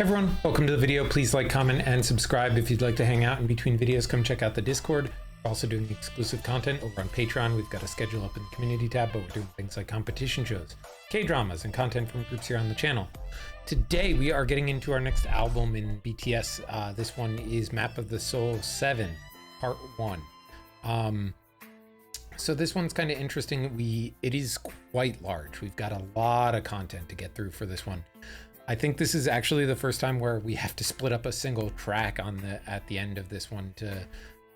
Everyone, welcome to the video. Please like, comment, and subscribe. If you'd like to hang out in between videos, come check out the Discord. We're also doing exclusive content over on Patreon. We've got a schedule up in the community tab, but we're doing things like competition shows, K-dramas, and content from groups here on the channel. Today, we are getting into our next album in BTS. This one is Map of the Soul 7, Part 1. So this one's kind of interesting. It is quite large. We've got a lot of content to get through for this one. I think this is actually the first time where we have to split up a single track at the end of this one to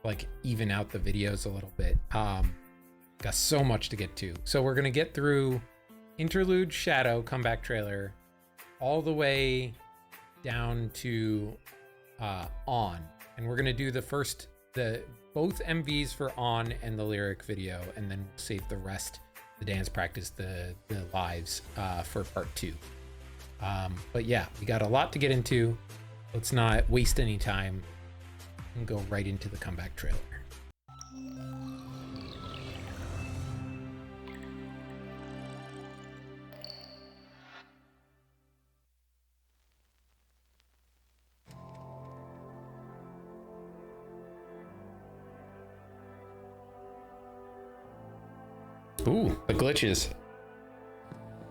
like even out the videos a little bit. Got so much to get to. So we're gonna get through Interlude Shadow comeback trailer all the way down to On, and we're gonna do both MVs for On and the lyric video, and then we'll save the rest, the dance practice, the lives for part 2. But yeah, we got a lot to get into. Let's not waste any time and go right into the comeback trailer. Ooh, the glitches.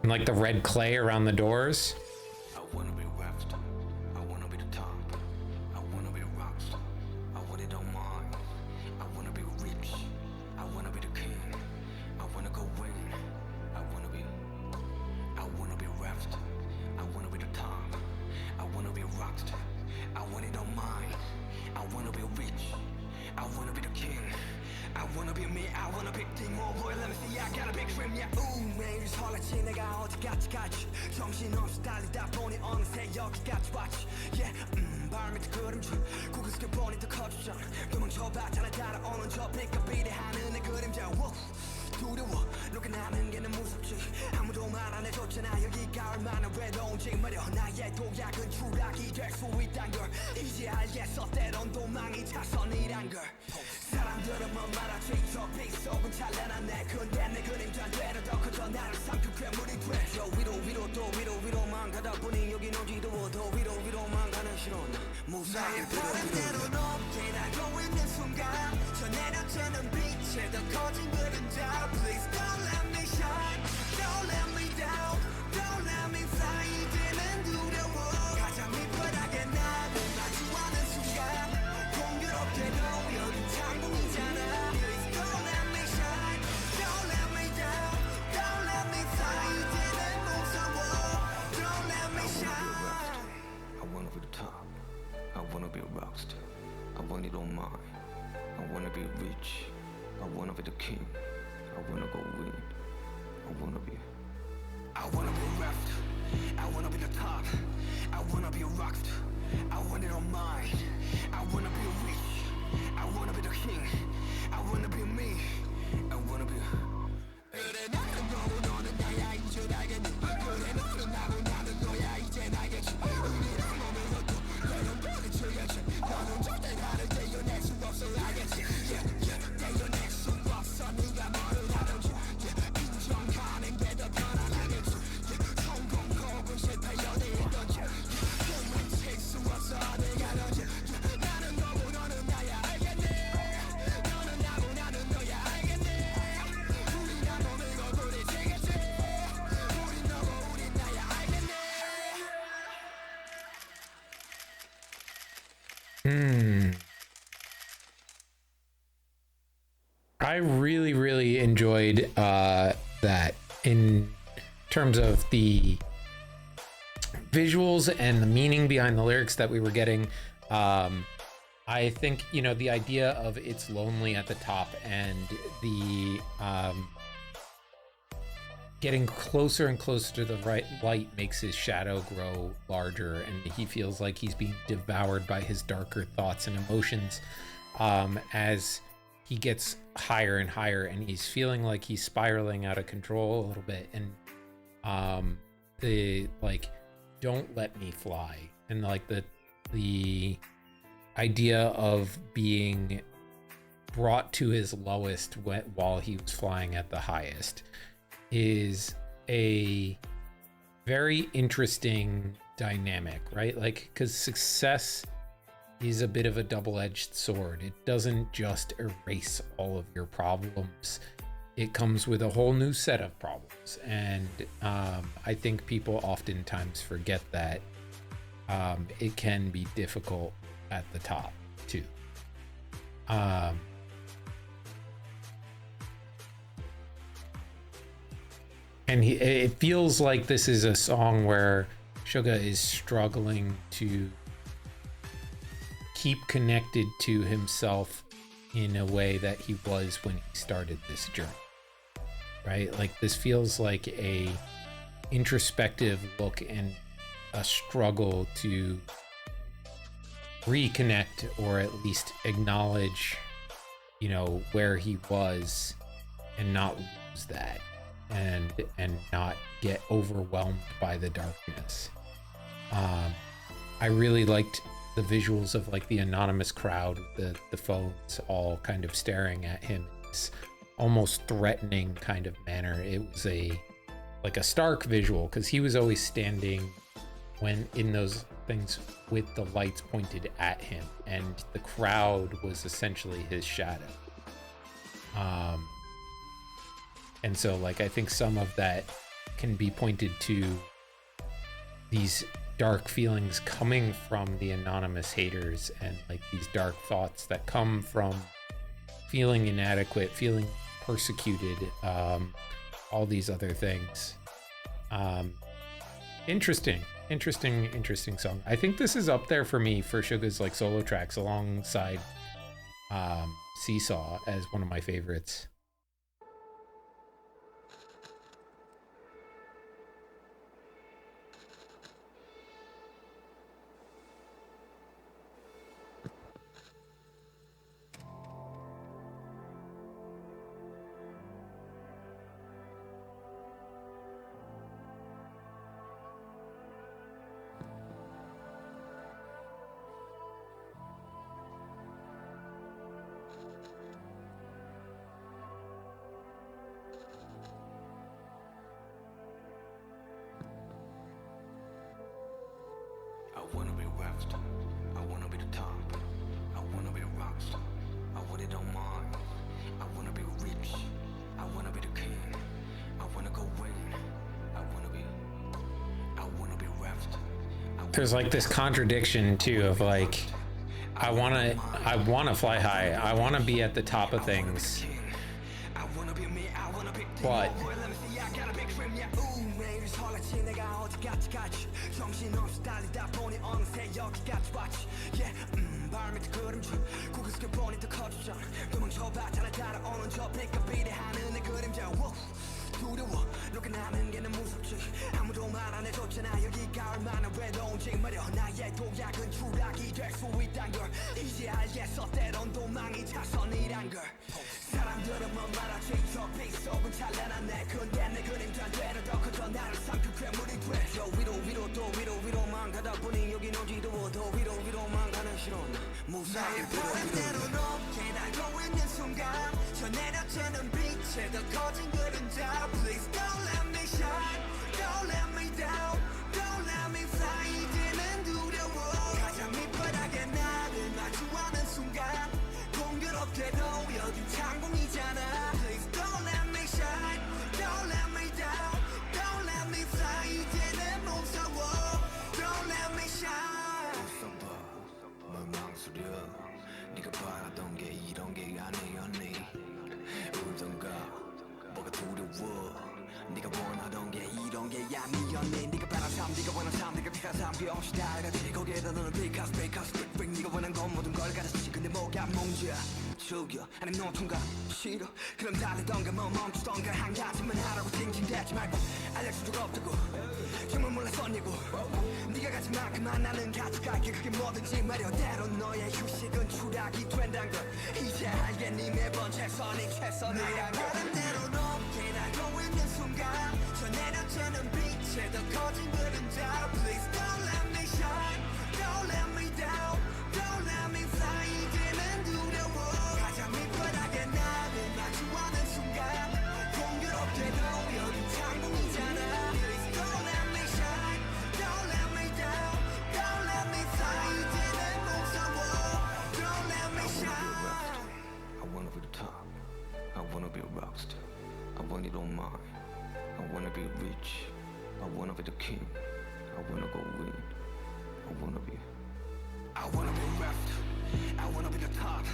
And like the red clay around the doors. I wanna be rapped. I wanna be the top. I wanna be rocked. I want it on mine. I wanna be rich. I wanna be the king. I wanna go win. I wanna be rapped. I wanna be the top. I wanna be rocked. I want it on mine. I wanna be rich. I wanna be the king. I wanna be me, I wanna be king. Oh boy, let me see, I got a big dream, yeah. 매일 설레지 내가 어디까지 갈지. 정신없이 달리다 보니 어느새 여기까지 왔지. Yeah, 발 밑에 그림자 고개 숙여 보니 더 커지잖아. 도망쳐봤잖아 따라오는 저 빛과 비례하는 내 그림자. 두려워 녹아나는 게 너무 무섭지. 아무도 말 안 해줬잖아 여기가 얼마나 외로운지 말여. 나의 도약은 추락이 될 수 있단 걸 이제 알겠어. 때론 도망이 차선이란 걸. 사람들은 뭐 말하지 저 빛속은 찬란한 내 근데 내 그림자 되려 더 커져 나를 삼켜 괴물이 돼. 저 위로 또 위로만 가다 보니 여긴 어지러워. 더 위로만 가는 신호는 무사히 바람대로 높게 날고 있는 순간 저 내려지는 빛에 더 커진 그림자. Please don't let me shine, don't let me down, don't let me fly. 이제는 두려워. 가장 밑바닥에 나를 마주하는 순간 공교롭게도 여긴 창문이잖아. Please don't let me shine, don't let me down, don't let me fly. 이제는 무서워. Don't let me shine. I wanna be the top. I wanna be a rockstar. I want it on mine. I wanna be rich. I wanna be the king. I wanna go win. I wanna be rapped. I wanna be the top. I wanna be a rockstar. I want it on mine. I wanna be rich. I wanna be the king. I wanna be me. I wanna be. 그래 나는 너는 나야 이제 알겠니. 그래 나는 너야 이제 알겠지. 우리랑 몸에서 또 너는 부딪혀야지. 너는 절대 나를 떼어낼 수 없어 알겠지. 떼어낼 수 없어 네가 뭐를 하든지. 인정하는 게 더 편안하겠지. 성공 혹은 실패 연애이든지. 꿈은 칠 수 없어 내가 던지. 나는 너고 너는 나야 알겠니. 너는 나고 나는 너야 알겠니. 우린 한 몸이고 부딪히겠지. 우린 너고 우린 나야 알겠니. I really enjoyed that in terms of the visuals and the meaning behind the lyrics that we were getting. I think, the idea of it's lonely at the top and the getting closer and closer to the right light makes his shadow grow larger, and he feels like he's being devoured by his darker thoughts and emotions as he gets higher and higher, and he's feeling like he's spiraling out of control a little bit. And the like, don't let me fly, and like the idea of being brought to his lowest while he was flying at the highest is a very interesting dynamic, right? Like, because success is a bit of a double-edged sword. It doesn't just erase all of your problems. It comes with a whole new set of problems. And I think people oftentimes forget that it can be difficult at the top too. And it feels like this is a song where Suga is struggling to keep connected to himself in a way that he was when he started this journey, right? Like, this feels like a introspective look and a struggle to reconnect, or at least acknowledge, you know, where he was and not lose that, and not get overwhelmed by the darkness. I really liked the visuals of like the anonymous crowd, the phones all kind of staring at him in this almost threatening kind of manner. It was like a stark visual, because he was always standing when in those things with the lights pointed at him, and the crowd was essentially his shadow. And so, like, I think some of that can be pointed to these dark feelings coming from the anonymous haters, and like these dark thoughts that come from feeling inadequate, feeling persecuted, all these other things. Interesting song. I think this is up there for me for Suga's like solo tracks, alongside Seesaw, as one of my favorites. I wanna be rapped, I wanna be the top, I wanna be a rockstar, I want it on mine, I wanna be rich, I wanna be the king, I wanna go win, I wanna be rapped. There's like this contradiction too of like, I wanna fly high, I wanna be at the top of things, but 두려워 게는 무섭지 아무도 말 안 해줬잖아 여기가 얼마나 외로운지 말여 나의 도약은 추락이 될 수 있단 걸 이제 알겠어 때론 도망이 차선이란 걸 사람들은 뭐 말하지 저 빗속은 찬란한 내 근데 내 그림자 되려 더 커져 나를 삼킬 괴물이 돼저 위로 또 위로만 가다 보니 여긴 어지러워 더 위로만 가는 실온 무사히 바람대로 높게 날고 있는 순간 저 내려치는 빛에 더 커진 그림자 Please don't let me shine Don't let me down Don't let me fly 이제는 두려워 가장 밑바닥에 나를 마주하는 순간 공교롭게도 여긴 창공이잖아 Please don't let me shine Don't let me down Don't let me fly 이제는 무서워 Don't let me shine 웃어봐 뭘 망설여 네가 바라던 게 이런 게 아니었니 울던가 뭐가 두려워 네가 원하던 게 이런 게 아니었니 네가 바란 삶 네가 원한 삶 네가 태어난 삶 그 없이 다르지 거기에다 너는 because 네가 원한 건 모든 걸 가졌지 근데 뭐가 문제야 즐겨 아님 노통가 싫어 그럼 달리던가 뭐 멈추던가 한 가지만 하라고 징징대지 말고 알려줄 적 없다고 정말 몰랐었냐고 네가 가진 만큼만 나는 가져갈게 그게 뭐든지 말여 때론 너의 휴식은 추락이 된단 걸 이제 알겠니 매번 최선이란 걸 바람대로 높게 날고 있는 순간 저 내려치는 빛에 더 커진 그림자 Please don't let me shine Don't let me down Don't let me fly 이제는 두려워 가장 밑바닥에 나를 마주하는 순간 공교롭게도 여긴 창공이잖아 Please don't let me shine Don't let me down I want it all mine. I wanna be rich. I wanna be the king. I wanna go win. I wanna be left. I wanna be the top.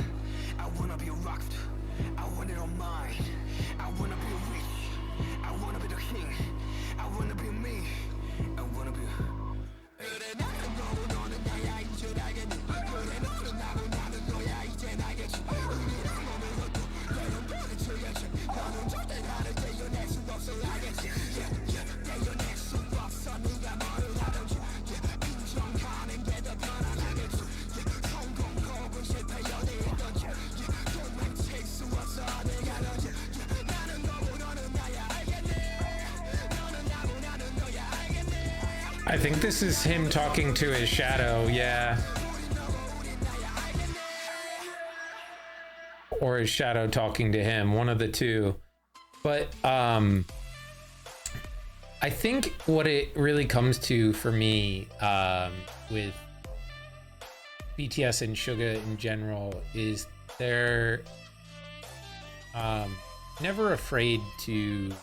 I wanna be a rockstar. I want it all mine. I wanna be rich. I wanna be the king. I wanna be me. I wanna be. 그래 나는 너무 너는 나야 이제 알겠니. 그래 너는 나고 나는 너야 이제 알겠지. 우리랑 몸을 걷고 내가 너를 쳐야지. 너는 절대 나를 떼어낼 수 없어 알겠지. 떼어낼 수 없어 누가 뭐를 하든지. 인정하는 게 더 편안하겠지. 성공 혹은 실패 어디든지. 도망칠 수 없어 어디 가든지. 나는 너고 너는 나야 알겠니. 너는 나고 나는 너야 알겠니. I think this is him talking to his shadow, yeah. Or his shadow talking to him, one of the two. But I think what it really comes to for me with BTS and Suga in general is they're never afraid to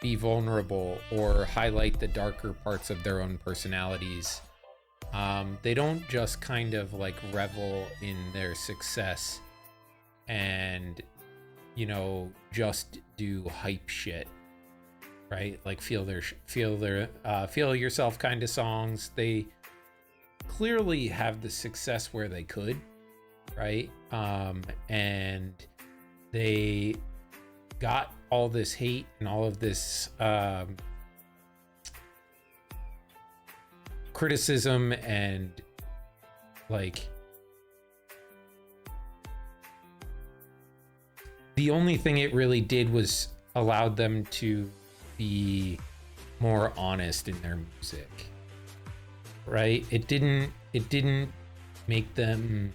be vulnerable or highlight the darker parts of their own personalities. They don't just kind of like revel in their success and, you know, just do hype shit, right? Like feel yourself kind of songs. They clearly have the success where they could, right? And they got all this hate and all of this criticism and like the only thing it really did was allowed them to be more honest in their music, right? It didn't make them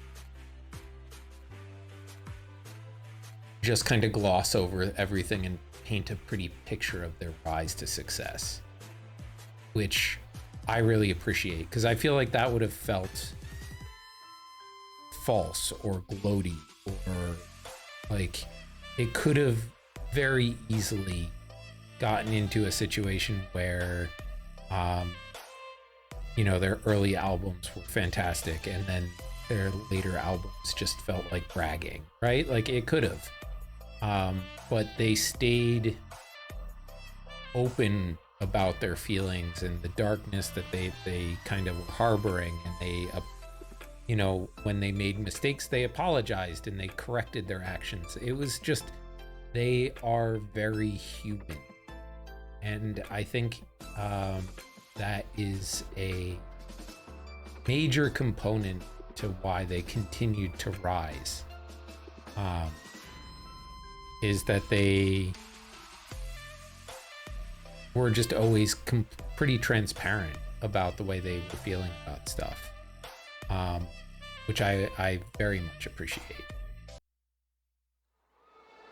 just kind of gloss over everything and paint a pretty picture of their rise to success, which I really appreciate, because I feel like that would have felt false or gloaty, or like it could have very easily gotten into a situation where you know, their early albums were fantastic and then their later albums just felt like bragging, right? Like it could have. But they stayed open about their feelings and the darkness that they kind of were harboring, and they, you know, when they made mistakes, they apologized and they corrected their actions. It was just, they are very human. And I think that is a major component to why they continued to rise. Is that they were just always pretty transparent about the way they were feeling about stuff, which I very much appreciate.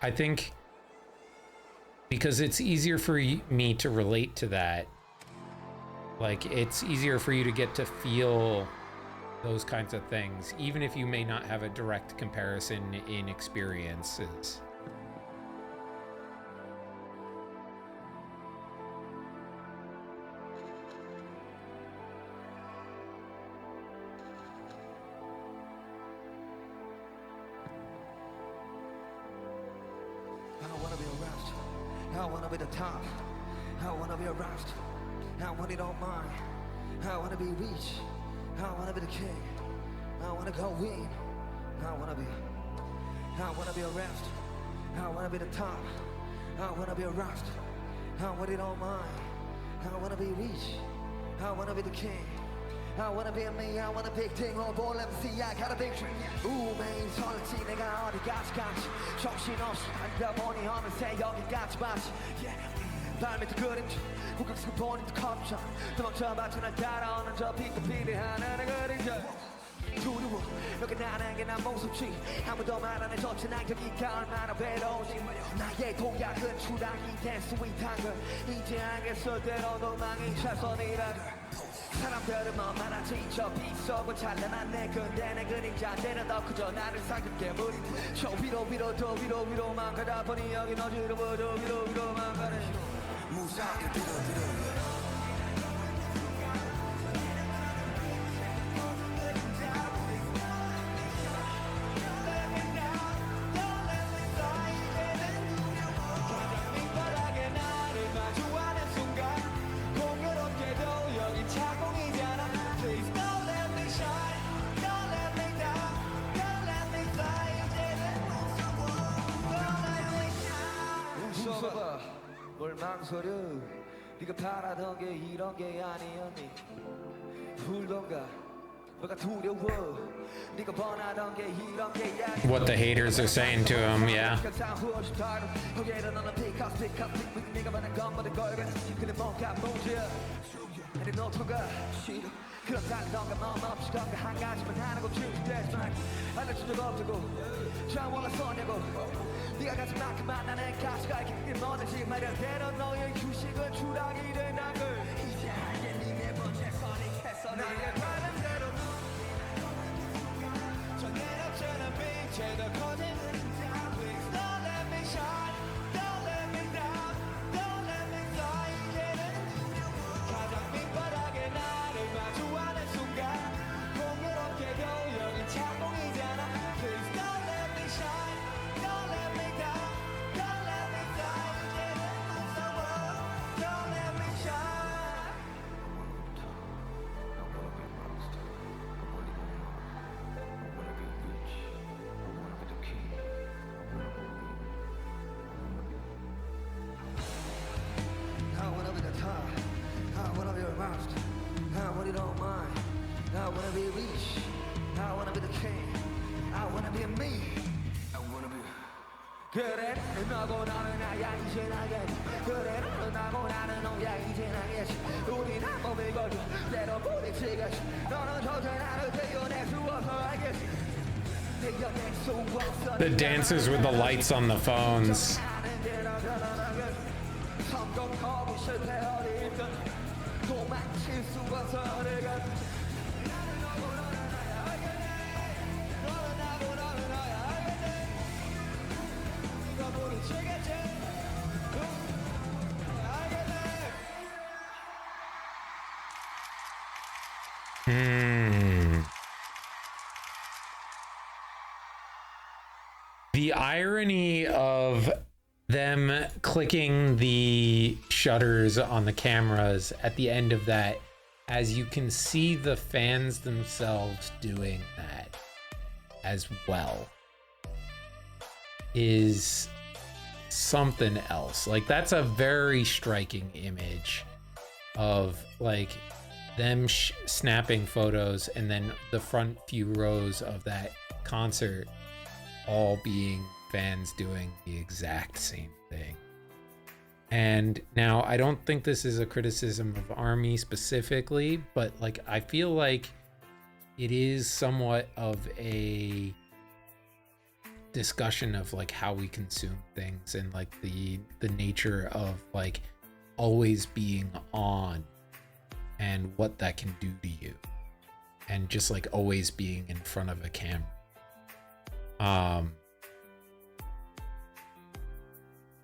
I think because it's easier for me to relate to that, like it's easier for you to get to feel those kinds of things, even if you may not have a direct comparison in experiences. I wanna be the top. I wanna be a rockstar. I want it all mine. I wanna be rich. I wanna be the king. I wanna go win. I wanna be a rockstar. I wanna be the top. I wanna be a rockstar. I want it all mine. I wanna be rich. I wanna be the king. I wanna be me. I wanna big thing on board. Let me see. I got a big dream. 우매인 설레지 내가 어디까지 갈지 정신없이 앉아보니 어느새 여기까지 봤지. 발밑에 그림자 고각스럽게 보는 듯 컵차 도망쳐봤지 날 따라오는 저 빛도 비례하는 그림자. 두려워 너가 나에게 난 무섭지 아무도 말 안 해줬지 난 여기가 얼마나 외로운지 나의 도약은 추락이 된 스윗한 걸 이제 알겠어 때로도 망이 차선이라 사람들은 뭐 말하지 저 빛속은 찬란한 내 근데 내 그림자들은 더 크죠 나를 사귀는 괴물이 저 위로 더 위로만 가다 보니 여긴 어지러워 더 위로만 가네 무사히 위로 뭘 망설여 네가 바라던 게 이런 게 아니었니 울던가 뭐가 두려워 네가 원하던 게 이런 게 아니었니 What the haters are saying to him, yeah. 그렇다던가 마음 없이 건가 한 가지만 하는 거 주제지만 알려준 적 없다고 저 원했었냐고 네가 가진 만큼만 나는 가치가 있기 뭐든지 마련대로 너의 휴식은 추락이 된다는 걸 이제 알겠니 네 번째 선택했어 나의 바람대로 저 내려치는 빛에 더 커진 Please don't let me shine Don't let me down Don't let me fly 이제는 가장 밑바닥에 나를 마주하는 순간 공교롭게도 여긴 창공이잖아 Please don't let me shine Don't let me down Don't let me fly 이제는 무서워 Don't let me shine I wanna be monster I wanna be I wanna be rich I wanna be the king I wanna be I wanna be the top I wanna be a monster I want it all mine I wanna be rich I wanna be the king I wanna be me I wanna be 그래 너고 나는 나야 이제 나겠지 그래 너고 나는 너야 이제 나겠지 우린 한 몸을 걸고 때로 부딪히겠지 너는 절대 나를 태어낼 수 없어 알겠지 태어낼 수 없어 The dancers with the lights on the phones. 성공하고 실패하리 도망칠 수 없어 내가 The irony of them clicking the shutters on the cameras at the end of that, as you can see the fans themselves doing that as well, is something else. Like, that's a very striking image of like them snapping photos and then the front few rows of that concert all being fans doing the exact same thing. And now I don't think this is a criticism of ARMY specifically, but like I feel like it is somewhat of a discussion of like how we consume things and like the nature of like always being on and what that can do to you, and just like always being in front of a camera.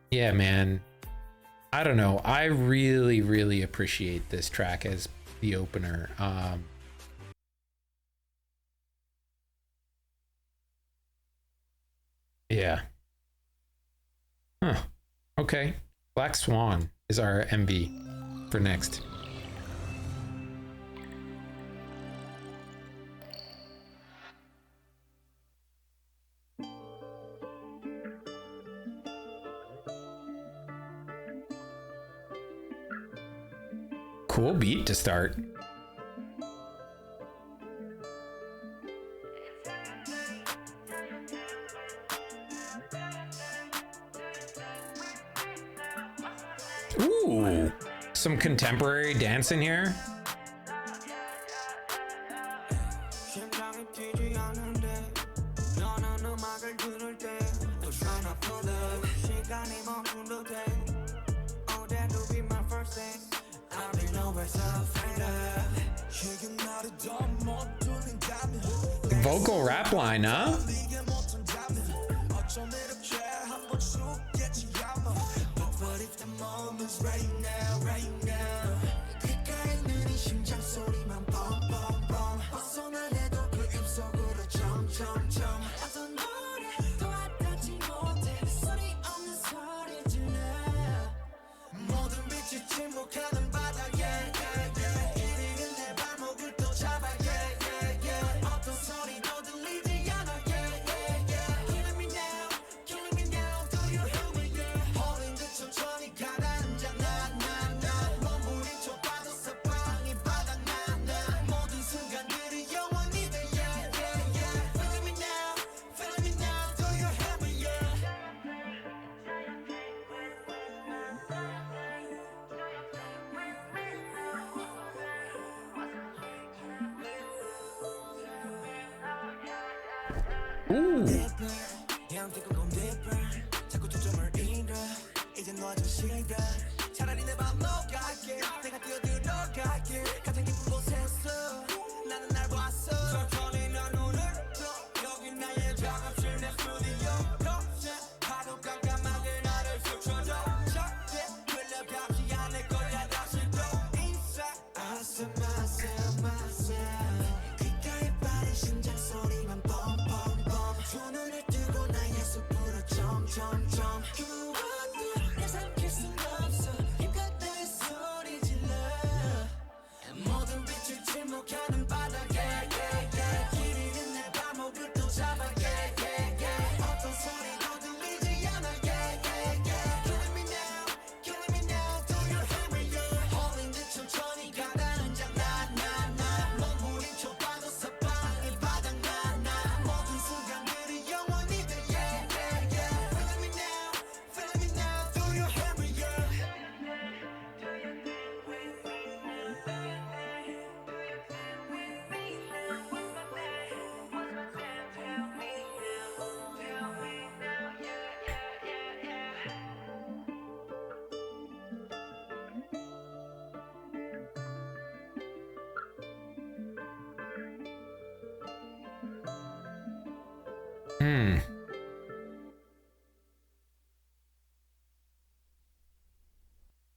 Yeah, man, I don't know, I really appreciate this track as the opener. Yeah. Huh. Okay. Black Swan is our MV for next. Cool beat to start. Ooh, some contemporary dance in here. vocal rap line, huh? Ooh.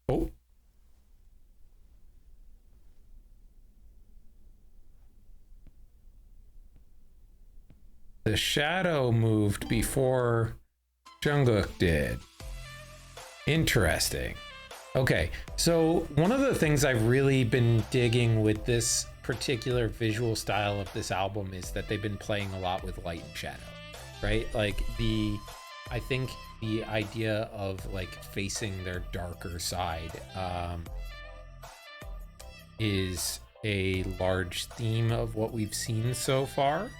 Oh. The shadow moved before Jungkook did. Interesting. Okay, so one of the things I've really been digging with this particular visual style of this album is that they've been playing a lot with light and shadow, right? Like I think the idea of like facing their darker side is a large theme of what we've seen so far.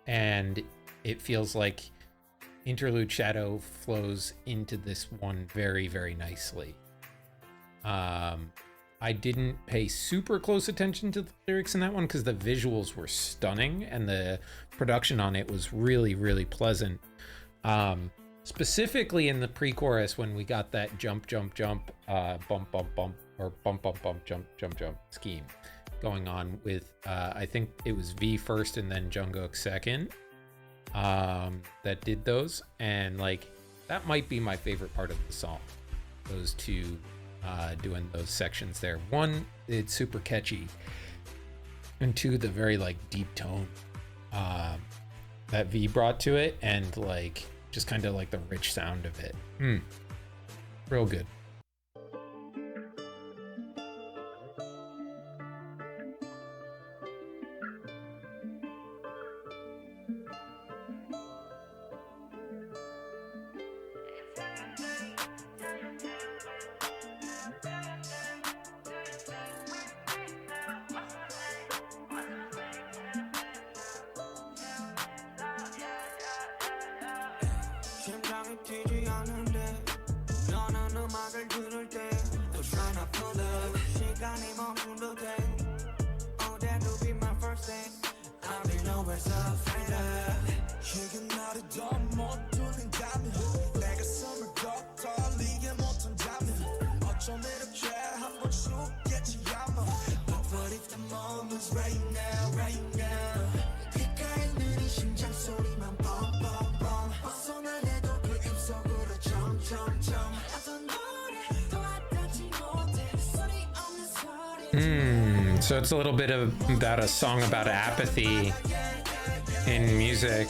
And it feels like Interlude Shadow flows into this one very, very nicely. I didn't pay super close attention to the lyrics in that one because the visuals were stunning and the production on it was really, really pleasant. Specifically in the pre-chorus when we got that jump, jump, jump, bump, bump, bump, or bump, bump, bump, jump, jump, jump scheme going on with, I think it was V first and then Jungkook second. That did those, and like that might be my favorite part of the song, those two doing those sections there. One, it's super catchy, and two, the very like deep tone that V brought to it, and like just kind of like the rich sound of it. Real good. Right now. So it's a little bit about a song about apathy in music.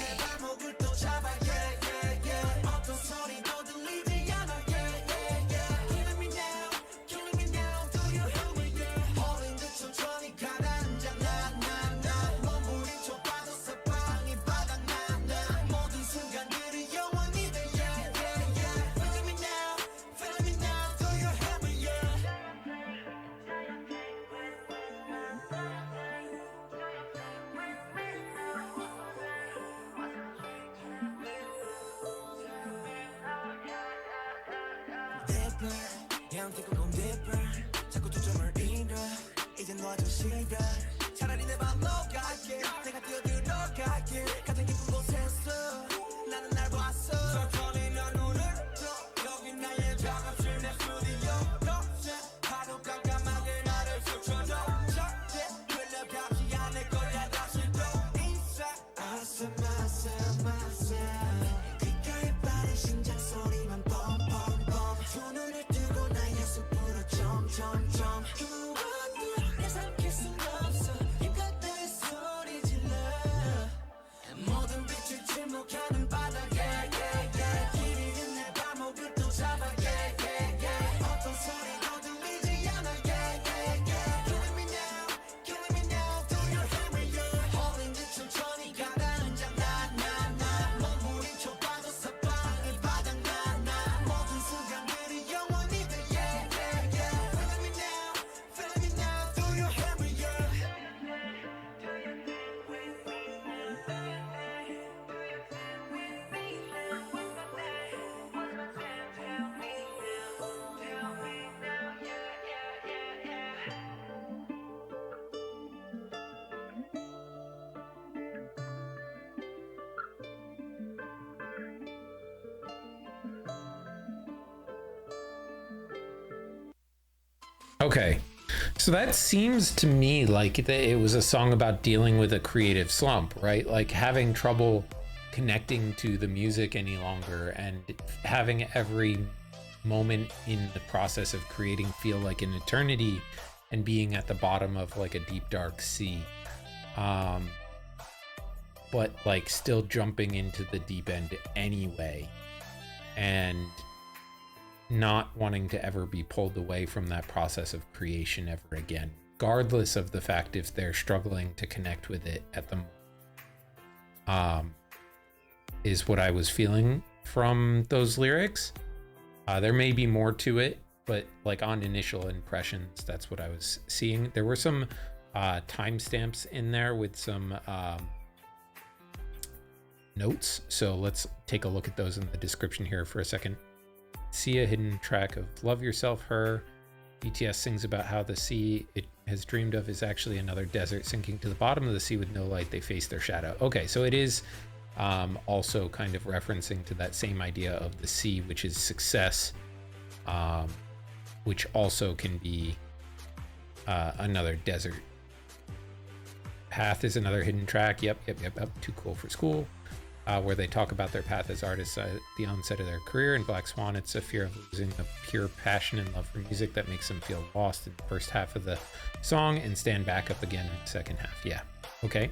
Okay, so that seems to me like it was a song about dealing with a creative slump, right? Like having trouble connecting to the music any longer and having every moment in the process of creating feel like an eternity and being at the bottom of like a deep dark sea. But like still jumping into the deep end anyway. And not wanting to ever be pulled away from that process of creation ever again, regardless of the fact if they're struggling to connect with it at the moment, is what I was feeling from those lyrics. There may be more to it, but like on initial impressions, that's what I was seeing. There were some timestamps in there with some notes, so let's take a look at those in the description here for a second. See a hidden track of Love Yourself, Her. BTS sings about how the sea it has dreamed of is actually another desert sinking to the bottom of the sea with no light. They face their shadow. Okay, so it is also kind of referencing to that same idea of the sea, which is success, which also can be another desert. Path is another hidden track. Yep. Too Cool for School. Where they talk about their path as artists at the onset of their career. In Black Swan, it's a fear of losing the pure passion and love for music that makes them feel lost in the first half of the song and stand back up again in the second half. Yeah, okay.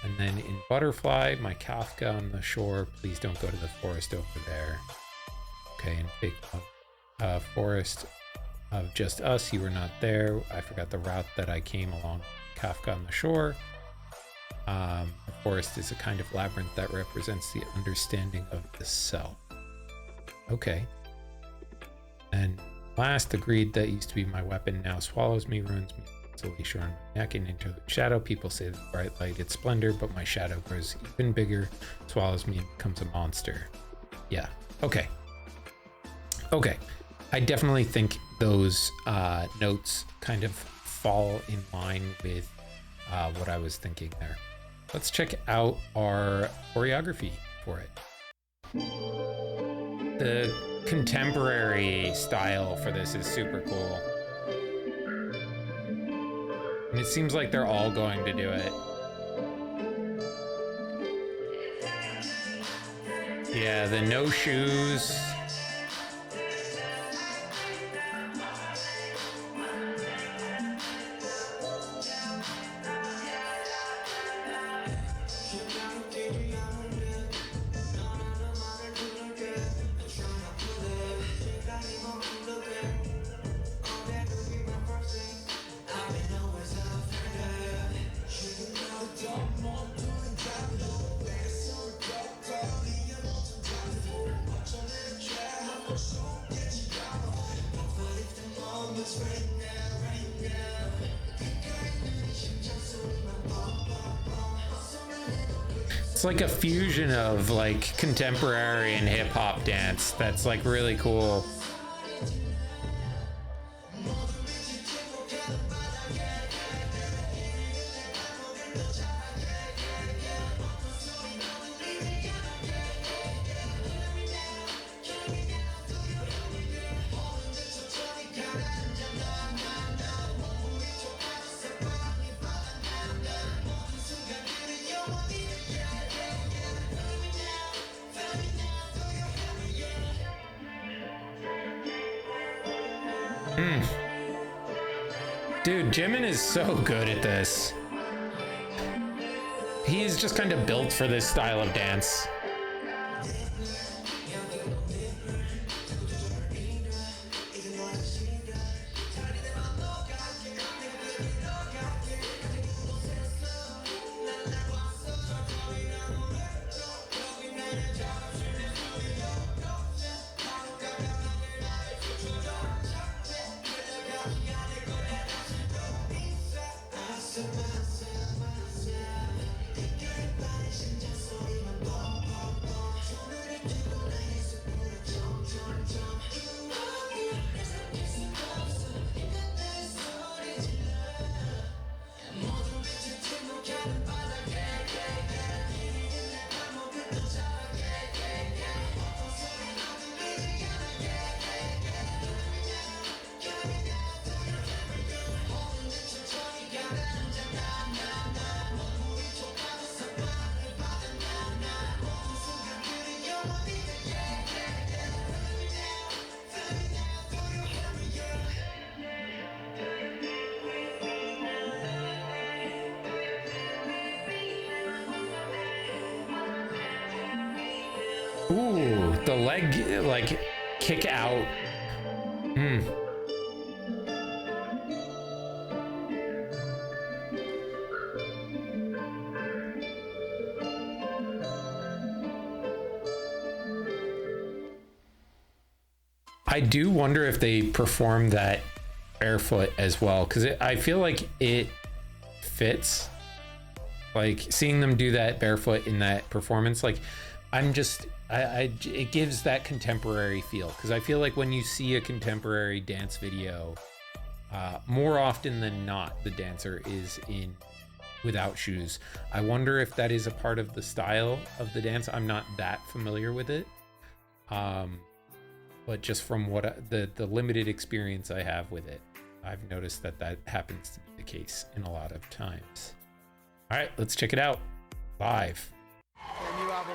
And then in Butterfly, my Kafka on the shore, please don't go to the forest over there. Okay, in Fake Love, Forest of Just Us, you were not there. I forgot the route that I came along. Kafka on the shore. The forest is a kind of labyrinth that represents the understanding of the self. Okay. And last, agreed that used to be my weapon now swallows me, ruins me, puts a leash around my neck. In Interlude Shadow, people say the bright light, its splendor, but my shadow grows even bigger, swallows me, and becomes a monster. Yeah. Okay. I definitely think those notes kind of fall in line with what I was thinking there. Let's check out our choreography for it. The contemporary style for this is super cool. And it seems like they're all going to do it. Yeah, the no shoes. It's like a fusion of like contemporary and hip hop dance that's like really cool. Dude, Jimin is so good at this. He's just kind of built for this style of dance. Ooh, the leg, like, kick out. I do wonder if they perform that barefoot as well, because I feel like it fits. Like, seeing them do that barefoot in that performance, like, it gives that contemporary feel, because I feel like when you see a contemporary dance video, more often than not, the dancer is in without shoes. I wonder if that is a part of the style of the dance. I'm not that familiar with it, but just from what the limited experience I have with it, I've noticed that happens to be the case in a lot of times. All right, let's check it out live.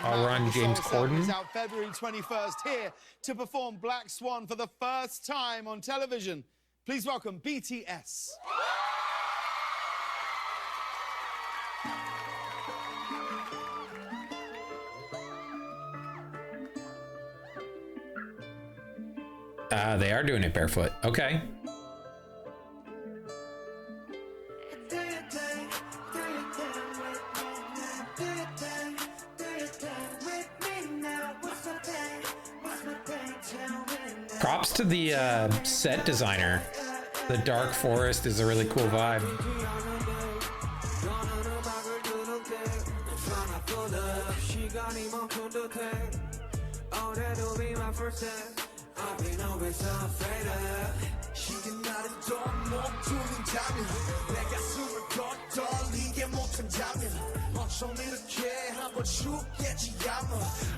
I'll run James Corden. Is out February 21st here to perform Black Swan for the first time on television. Please welcome BTS. They are doing it barefoot. Okay. Props to the set designer. The dark forest is a really cool vibe.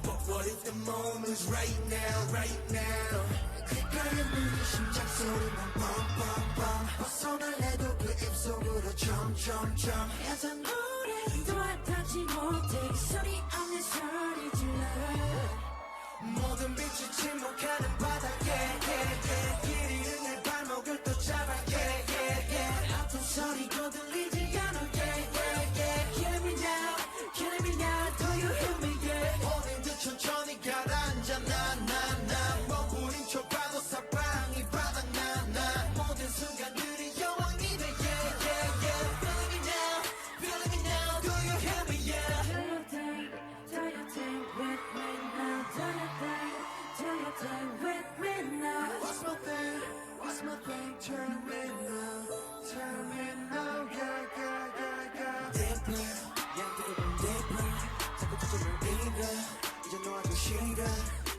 But what if the moment is right now, right now? 심장 소리만 빰빰빰 벗어날래도 그 입속으로 점점점 야전 노래도 와닿지 못해 소리 없는 소리 질러 모든 빛이 침묵하는 바닥에 길이 있는 발목을 또 잡아 아픈 소리도 들리지 않아 Killing me now, killing me now Do you hear me yeah 어딘 듯 천천히 가라앉아 나 머무린 척봐도 사방이 바닥나 모든 순간들이 여왕이 돼 Feeling me now Do you hear me yeah Do you think with me now Do you think with me now What's my thing Turn me now yeah Deeper, yeah, deeper 자꾸 이래 이제 너한테 싫어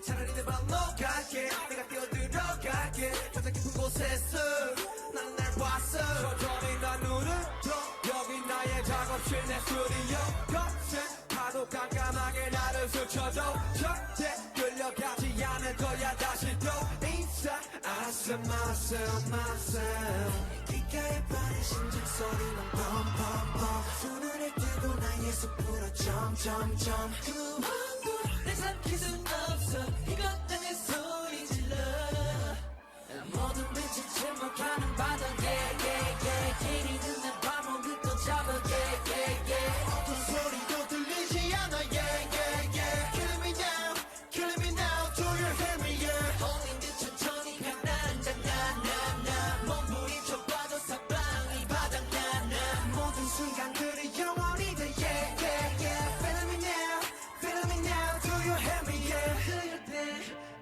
차라리 내 맘 녹아게 내가 뛰어들어갈게 가장 깊은 곳에서 나는 날 봤어 천천히 난 눈을 떠 여기 나의 작업실 내 스튜디오 거센 파도 깜깜하게 나를 스쳐도 절대 끌려가지 않을 거야 다시 또 인사 I said myself 귓가에 빠른 심장 소리만 펑펑펑 손을 뜨고 나의 숲으로 점점점 그 환도 내 삼킬 순 없어 이것 때문에 소리 질러 모든 빛이 침묵하는 바다 yeah yeah yeah 길이 있는 발목을 또 잡아 yeah yeah yeah 어떤 소리도 들리지 않아 yeah yeah yeah Killing me now do you hear me yeah 홀린 듯 천천히 향나는 장난나 몸부림쳐 빠져 사방이 바닥나 모든 순간들이 영원히 돼 yeah yeah yeah Feeling me now do you hear me yeah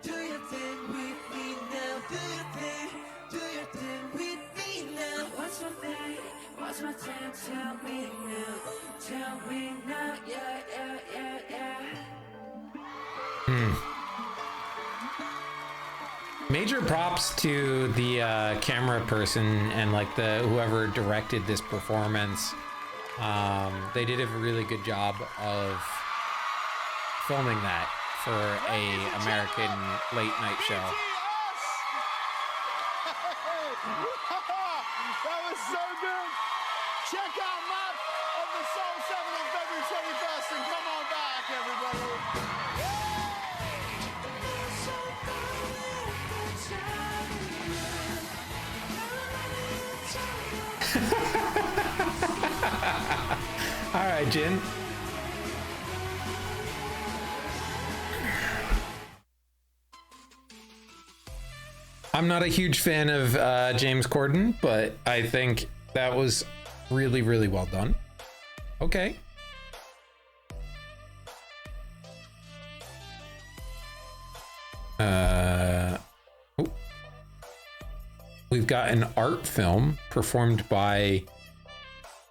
Do your thing with me now Do your thing with me now What's my thing What's my thing Tell me now yeah yeah yeah yeah Major props to the camera person and like the whoever directed this performance. They did a really good job of filming that for a American late night show. That was so good. Check out Matt on the Soul 7 on February 21st and come on back, everybody. All right, Jin. I'm not a huge fan of James Corden, but I think that was really, really well done. Okay. Oh. We've got an art film performed by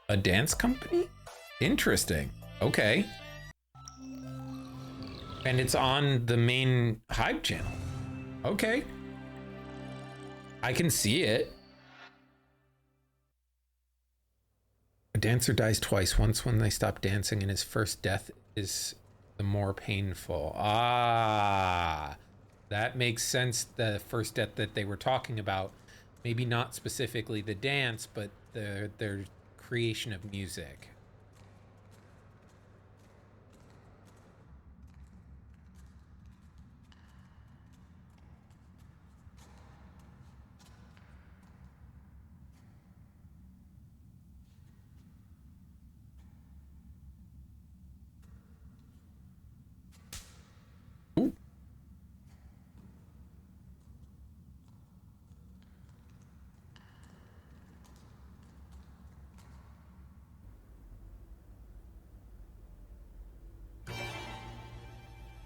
a dance company? Interesting. Okay. And it's on the main Hype channel. Okay. I can see it. A dancer dies twice. Once when they stop dancing, and his first death is the more painful. Ah, that makes sense. The first death that they were talking about, maybe not specifically the dance, but their creation of music. Ooh.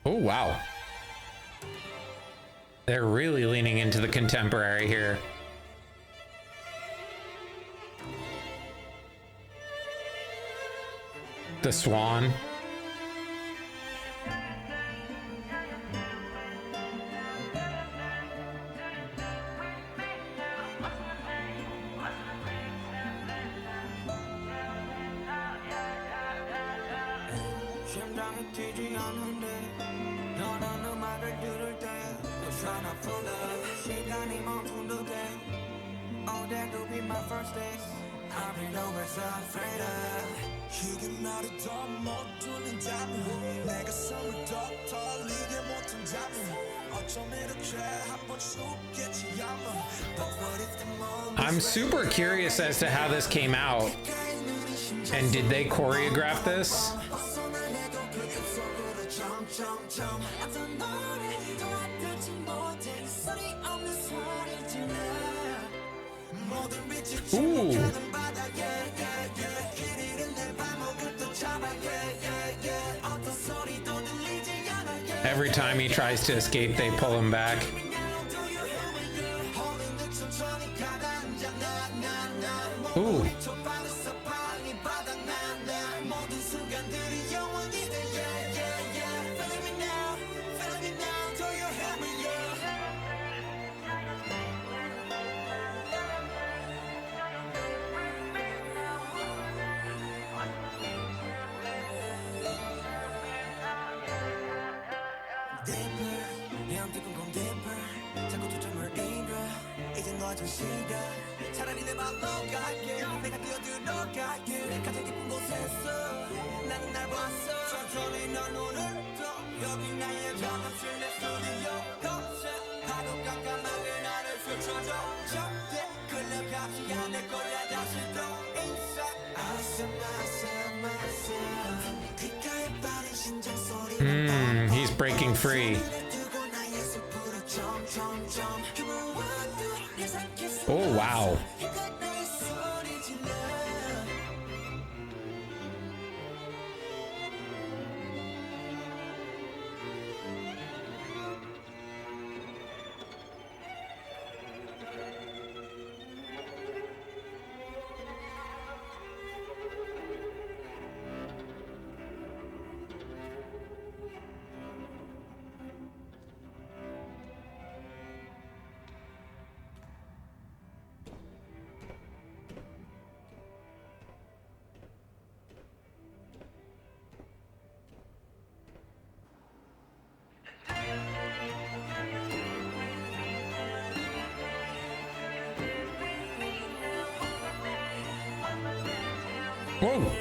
Oh, wow. They're really leaning into the contemporary here. The Swan. 심장이 뛰지 않는데 너란 음악을 들을 때 우선 아프다 시간이 멈춘 듯해 Oh that could be my first days I've been always afraid of 이게 나를 더 못 돌린다면 내가 숨을 더 돌리게 못한다면 어쩜 이렇게 한번 죽겠지 아마 But what if the moment I'm super curious as to how this came out. And did they choreograph this? Ooh. Every time he tries to escape, they pull him back. Ooh. 넌 두근거운 deeper 자꾸 초점을 잃어 이제 너와 좀 싫어 차라리 내 맘 녹아게 내가 뛰어들어갈게 가장 깊은 곳에서 나는 날 봤어 천천히 넌 오늘도 여기 나의 작업실 내 스튜디오 거실 하고 깜깜하게 나를 스쳐줘 절대 끌려가지 않을 거야 다시 또 inside 귓가에 빠른 심장 소리만 He's breaking free. Oh, wow. Whoa.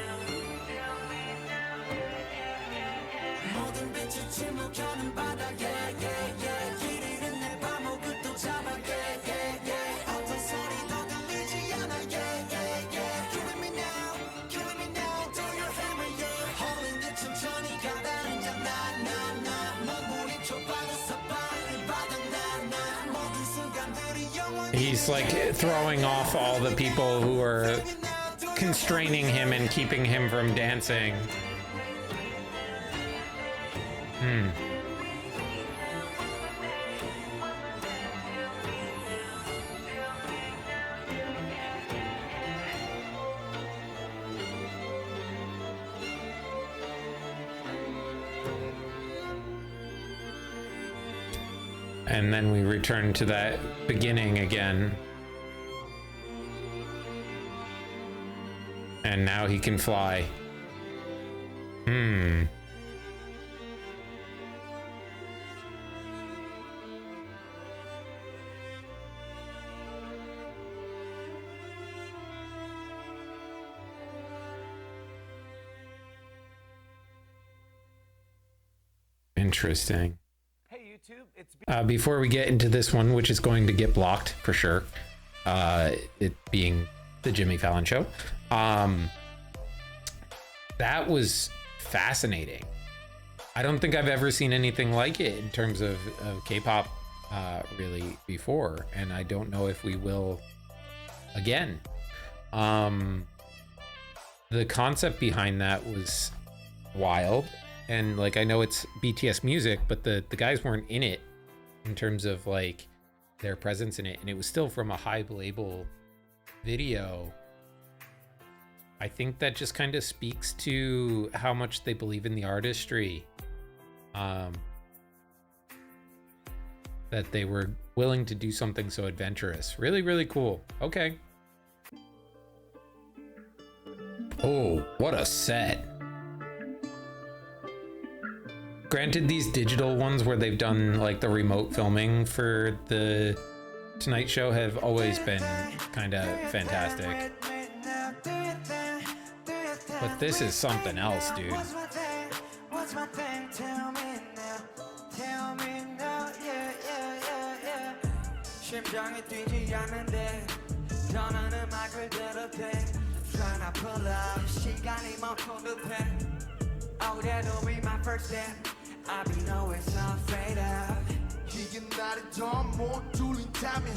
He's like throwing off all the people who are constraining him and keeping him from dancing. And then we return to that beginning again. And now he can fly. Interesting. Before we get into this one, which is going to get blocked for sure, it being the Jimmy Fallon show, that was fascinating. I don't think I've ever seen anything like it in terms of K-pop really before, and I don't know if we will again. The concept behind that was wild. And like, I know it's BTS music, but the guys weren't in it in terms of like their presence in it. And it was still from a HYBE label video. I think that just kind of speaks to how much they believe in the artistry. That they were willing to do something so adventurous. Really, really cool. Okay. Oh, what a set. Granted, these digital ones where they've done like the remote filming for the Tonight Show have always been kind of fantastic. But this is something else, dude. Oh, that'll be my first step. I'll be always afraid of. 이게 나를 더 못 뚫린다면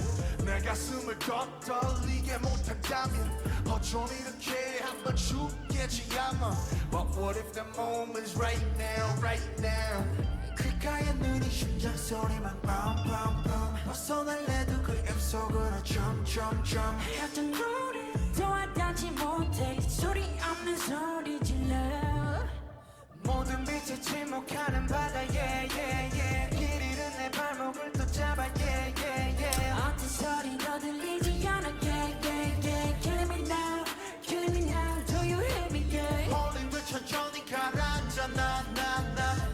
내 가슴을 더 떨리게 못한다면 어쩜 이렇게 한번 죽겠지 아마. But what if the moment's right now, right now. 귓가에 눈이 심장 소리만 bum bum bum. 어서 날래도 그 입속으로 jump jump jump. 같은 노래 도와닿지 못해 소리 없는 소리 질러. 모든 빛에 침묵하는 바다 yeah yeah yeah 길 잃은 내 발목을 또 잡아 yeah yeah yeah 어떤 소리도 들리지 않아 yeah yeah yeah killing me now do you hear me yeah 홀린 듯 천천히 가라앉아 나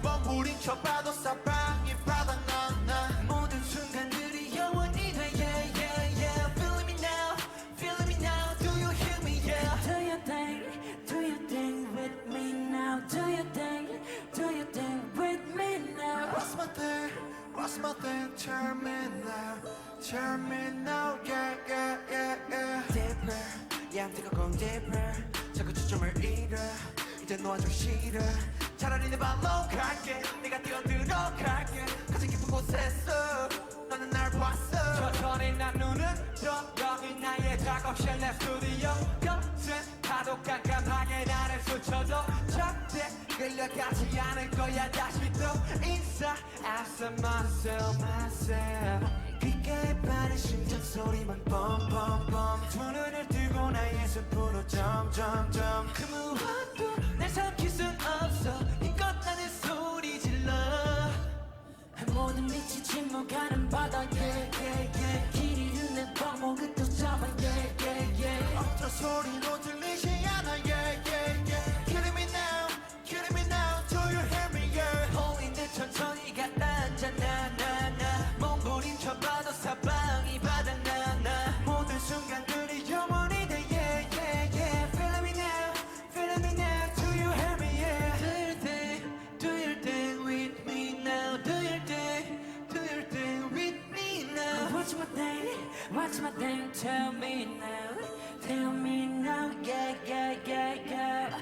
멈부린 척 봐도 사방이 바닥 나 Tell me now, yeah, yeah, yeah, yeah. Deeper, yeah, I'm going deeper. 자꾸 초점을 잃어. 이제 너와 좀 싫어. 차라리 내 발로 갈게. 네가 뛰어들어갈게. 가장 깊은 곳에서 너는 날 봤어. 천천히 난 눈을 떠. 여기 나의 작업실 내 스튜디오. 거센 파도 깜깜하게 나를 스쳐도 절대 끌려가지 않을 거야. 다시 또 인사. I said myself. 귓가에 빠른 심장 소리만 뻔뻔뻔 두 눈을 뜨고 나의 숲으로 점점점 그 무엇도 날 삼킬 순 없어 이것 나는 소리 질러 모든 빛이 침묵하는 바다 yeah, yeah, yeah. 길 잃는 발목을 또 잡아 yeah, yeah, yeah. 어떤 소리도 들리지 않아 yeah, yeah, yeah. Killing me now, do you hear me yeah. 홀린 듯 천천히 갔다 앉아 나나나 몸부림쳐봐도 사방이 바닥나나 모든 순간들이 영원히 돼 yeah, yeah, yeah. Feeling me now, do you hear me yeah. Do your thing with me now. Do your thing with me now. Watch my thing, tell me now, yeah, yeah, yeah, yeah.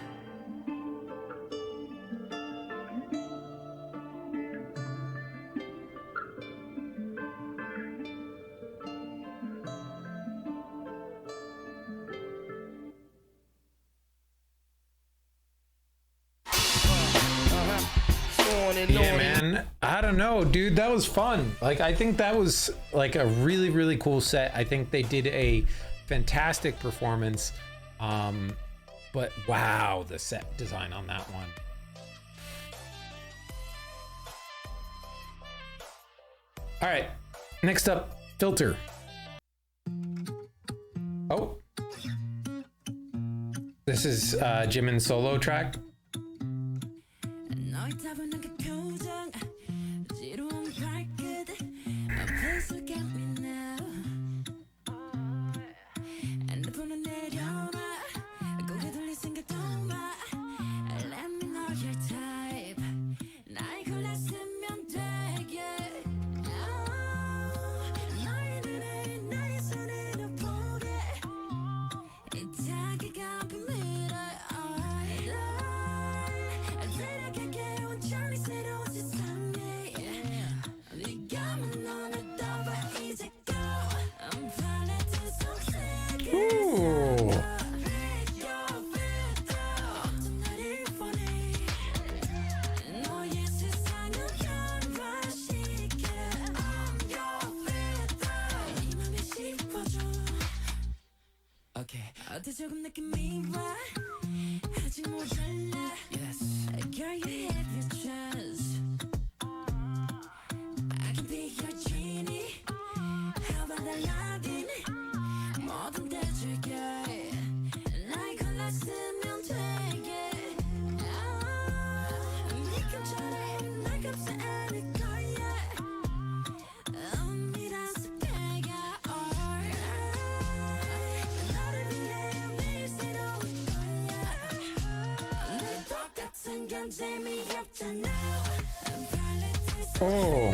Yeah, man. I don't know, dude. That was fun. Like, I think that was like a really, really cool set. I think they did a fantastic performance. But wow, the set design on that one. All right, next up, Filter. Oh, this is Jimin's solo track. 조금 느낌이 와 아직 모자라 Yes Girl you have your chance I can be your genie How about Aladdin 뭐든 대줄게 날 골랐으면 되게 미금처럼 날 값지 않을 거야 미라서 배가 Oh.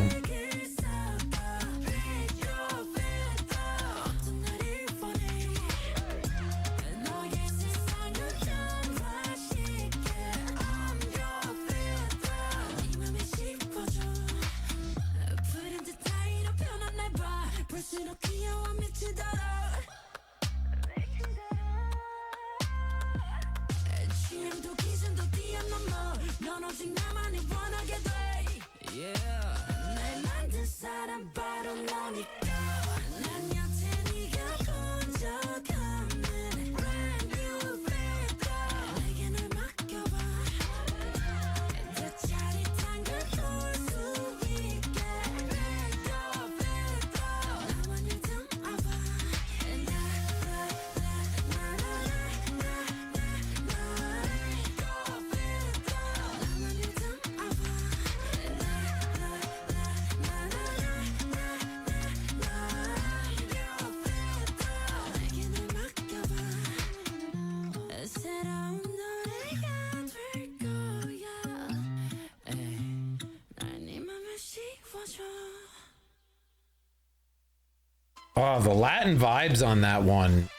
Oh, the Latin vibes on that one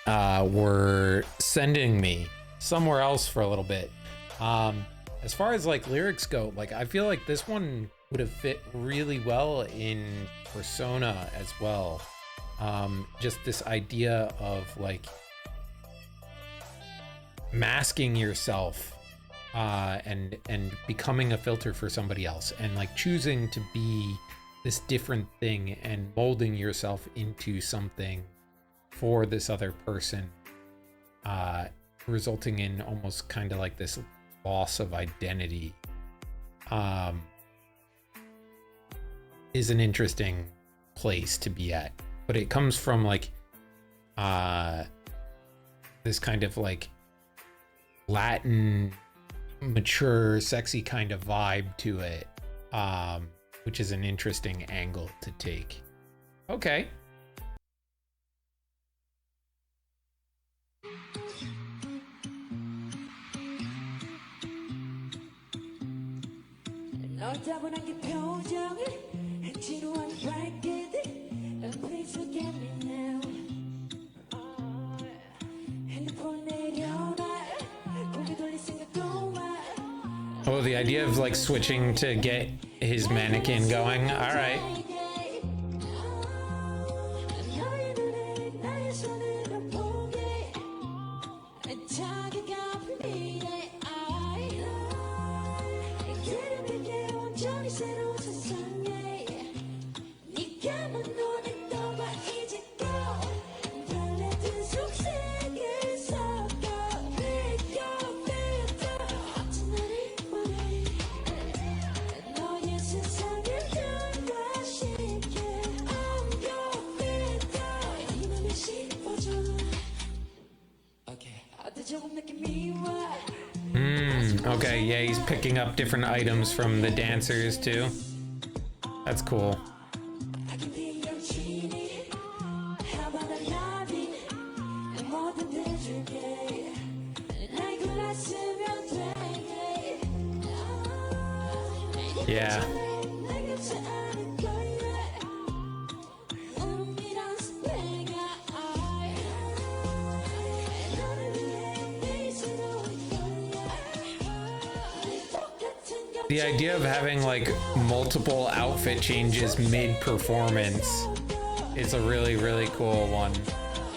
were sending me somewhere else for a little bit. As far as like lyrics go, like I feel like this one would have fit really well in Persona as well. Just this idea of like masking yourself and becoming a filter for somebody else, and like choosing to be this different thing and molding yourself into something for this other person, resulting in almost kind of like this loss of identity, is an interesting place to be at. But it comes from like this kind of like Latin, mature, sexy kind of vibe to it, which is an interesting angle to take. Okay. Oh, the idea of like switching to get his mannequin going. All right. Okay, yeah, he's picking up different items from the dancers too. That's cool. Yeah. The idea of having like multiple outfit changes mid-performance is a really, really cool one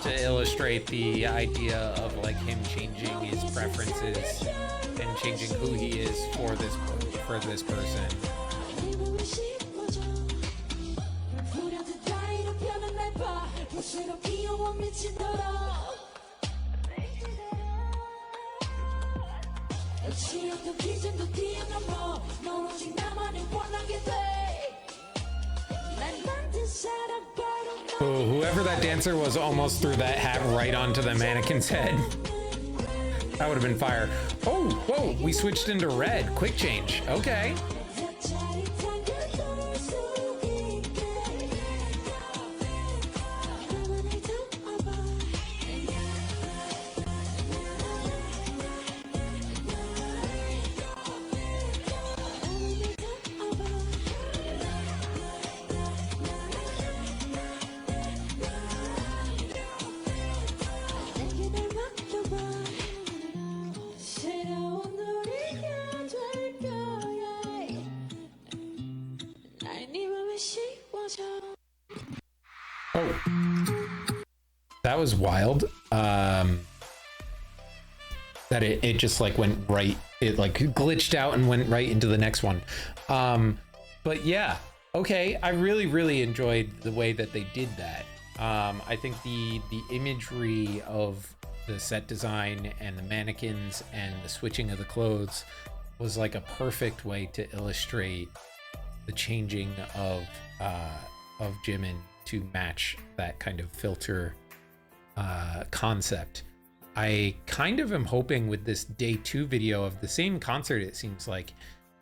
to illustrate the idea of like him changing his preferences and changing who he is for this person. Oh, whoever that dancer was almost threw that hat right onto the mannequin's head. That would have been fire. Oh, whoa, we switched into red. Quick change. Okay. Oh, that was wild. That it just like went right, it like glitched out and went right into the next one. But yeah, okay, I really enjoyed the way that they did that. I think the imagery of the set design and the mannequins and the switching of the clothes was like a perfect way to illustrate the changing of Jimin to match that kind of filter concept. I kind of am hoping with this day 2 video of the same concert, it seems like,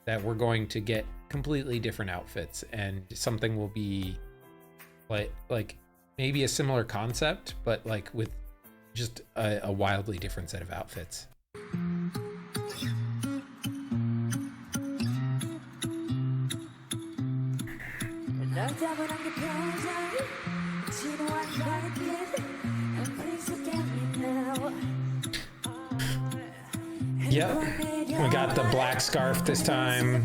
that we're going to get completely different outfits and something will be like maybe a similar concept, but like with just a wildly different set of outfits. Yep. We got the black scarf this time.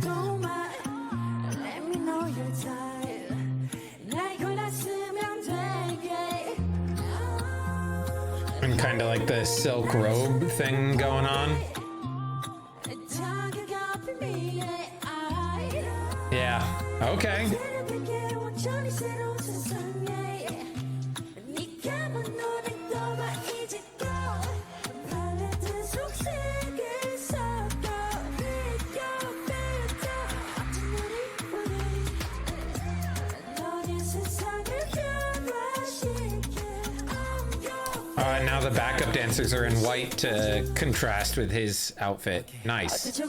And kind of like the silk robe thing going on. Yeah. Okay. Now the backup dancers are in white to contrast with his outfit. Nice.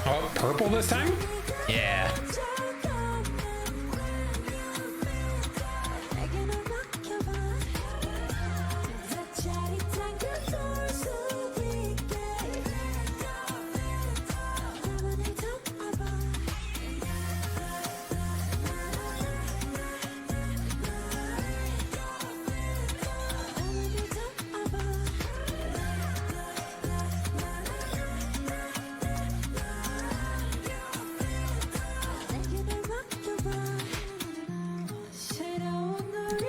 Oh, purple this time? Yeah.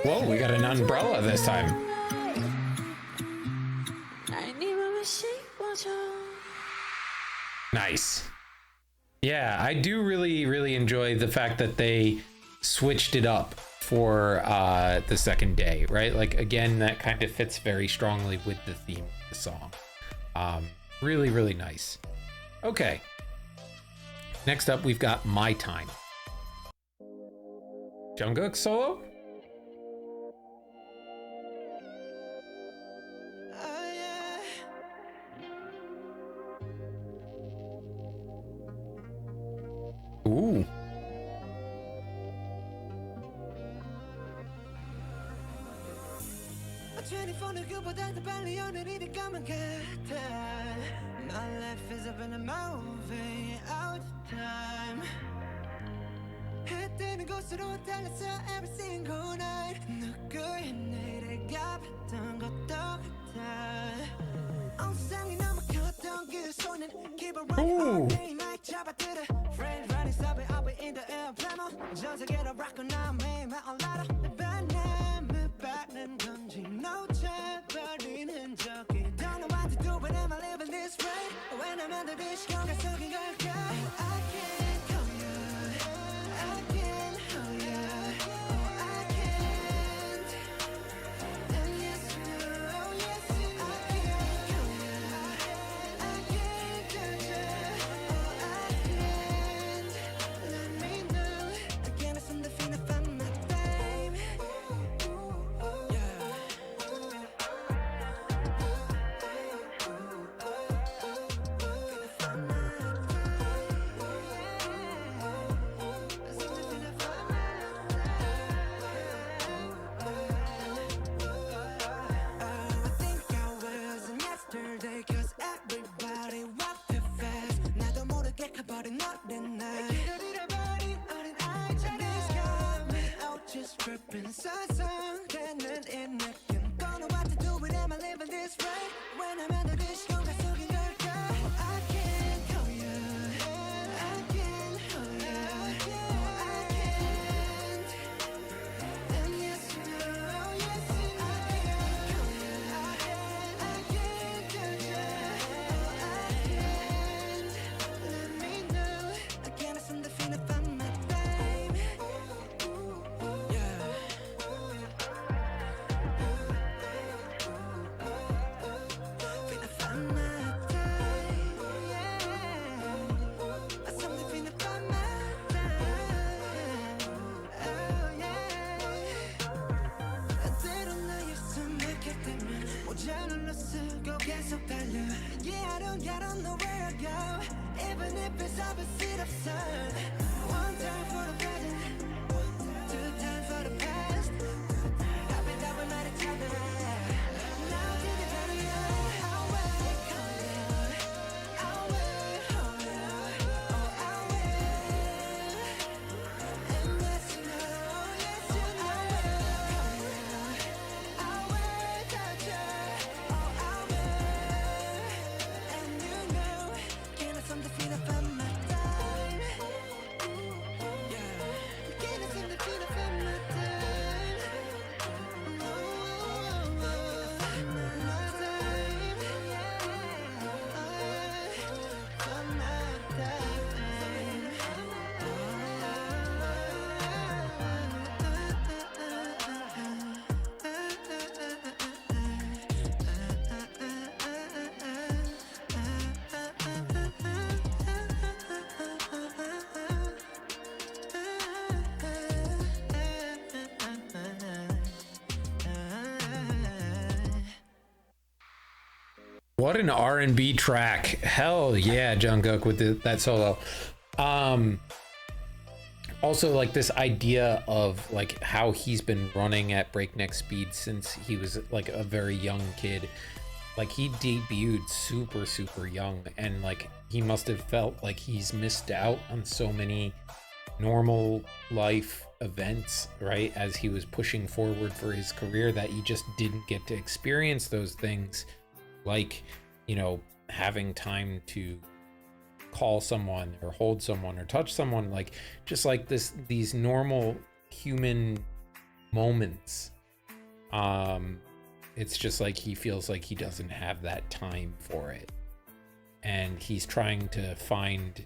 Whoa, we got an umbrella this time. Nice. Yeah, I do really enjoy the fact that they switched it up for the second day, right? Like, again, that kind of fits very strongly with the theme of the song. Really nice. Okay. Next up, we've got My Time. Jungkook solo? Ooh. My life is up in a movie out time. 해뜨는 곳으로 달렸어 every single night. 누구의 내가 봤던 것도 같아. 엉상이 너무 컸던 그 손은 keep it running all day night 잡아들어. Friends running stop it up in the air plano. 전 세계로 rock on now 매일 말 올라라. 내 바람을 받는 건지 놓쳐버린 흔적이. Don't know what to do but I'm living this way. When I'm under this 시간가 속인 걸까. I can't call you. I can't hold you. Oh I can't. And yes you, oh yes you. I can't call you. I can't judge you. Oh I can't. Let me know. Again it's on the feeling from my time. 꼭 계속 달려. Yeah, I don't know where I go. Even if it's opposite of sun. One time for the present, two times for the past. I've been down with each other. Now to the very end. I will call you. I will hold you. Oh, I will. And yes, you know, yes, you know. I will call you. I will touch you. Oh, I will. And you know, can I something feel from my time? Yeah. Can I something feel from my time? Oh, my time. Yeah. From my What an R&B track. Hell yeah, Jungkook with that solo. Also, like, this idea of like how he's been running at breakneck speed since he was like a very young kid. Like, he debuted super young, and like he must have felt like he's missed out on so many normal life events, right, as he was pushing forward for his career, that he just didn't get to experience those things, like, you know, having time to call someone or hold someone or touch someone, like just like these normal human moments. It's just like he feels like he doesn't have that time for it, and he's trying to find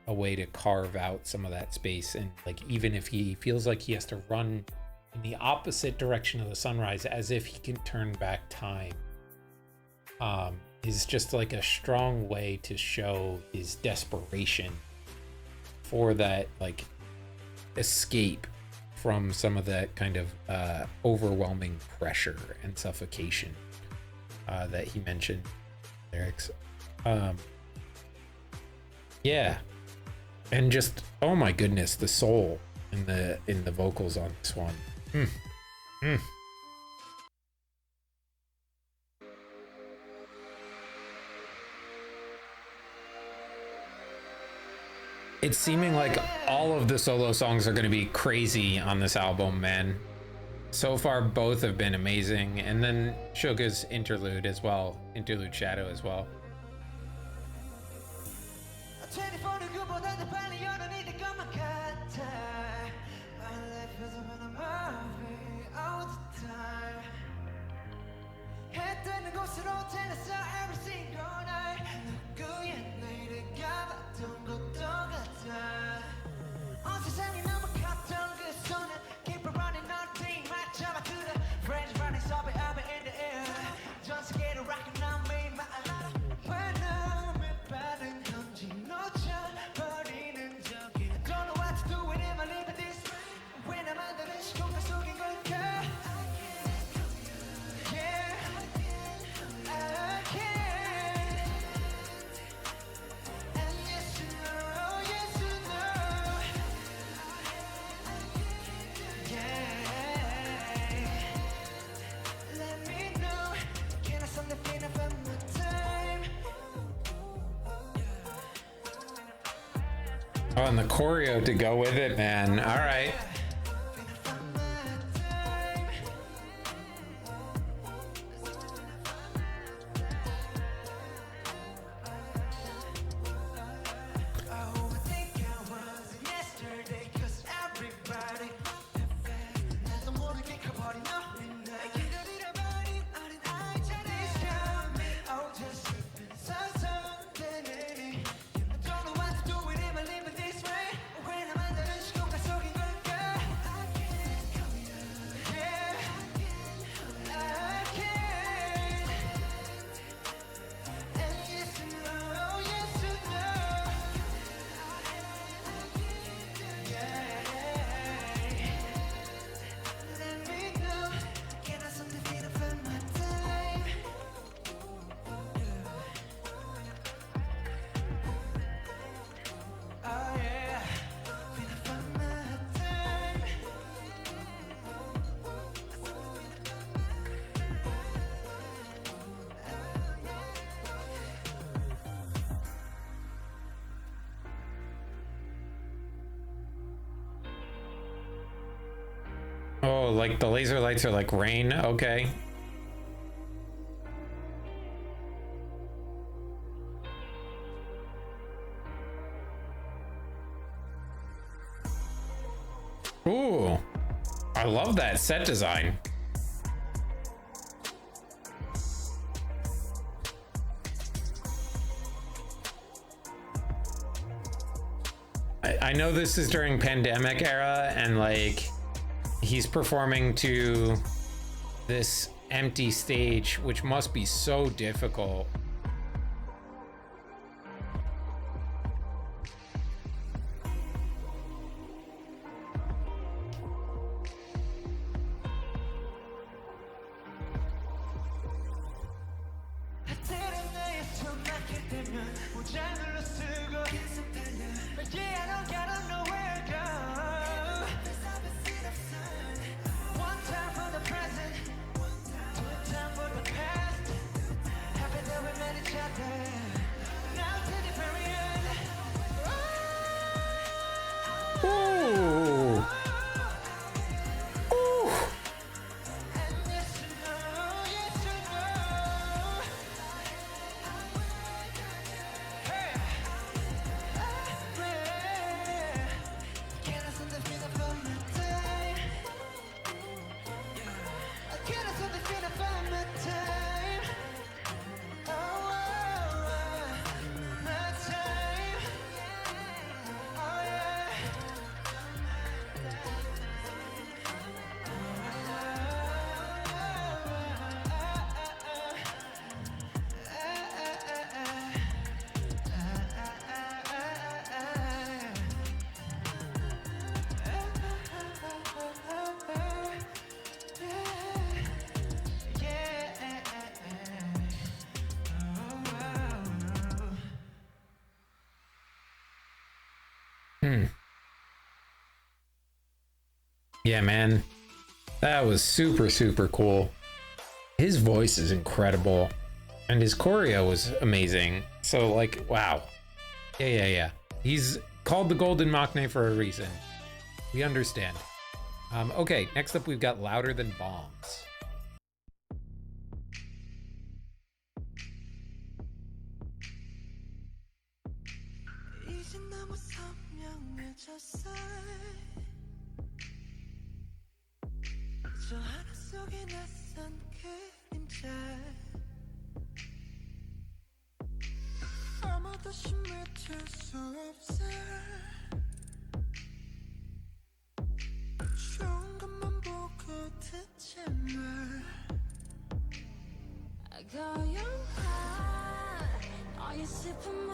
a way to carve out some of that space. And like, even if he feels like he has to run in the opposite direction of the sunrise as if he can turn back time, is just like a strong way to show his desperation for that, like, escape from some of that kind of overwhelming pressure and suffocation that he mentioned lyrics. Yeah, and just, oh my goodness, the soul in the vocals on this one. It's seeming like all of the solo songs are going to be crazy on this album, man. So far, both have been amazing. And then Suga's interlude as well, Interlude Shadow as well. Oh, and the choreo to go with it, man. All right. Oh, like the laser lights are like rain. Okay. Ooh, I love that set design. I know this is during pandemic era and like he's performing to this empty stage, which must be so difficult. Ooh. Ooh. Yeah, man, that was super, super cool. His voice is incredible and his choreo was amazing. So like, wow. Yeah. He's called the Golden Maknae for a reason. We understand. Okay, next up we've got Louder Than Bombs. 저 하늘 속에 낯선 그림자 아무도 심해칠 수 없어 좋은 것만 보고 듣지 마 고요한 너의 슬픔에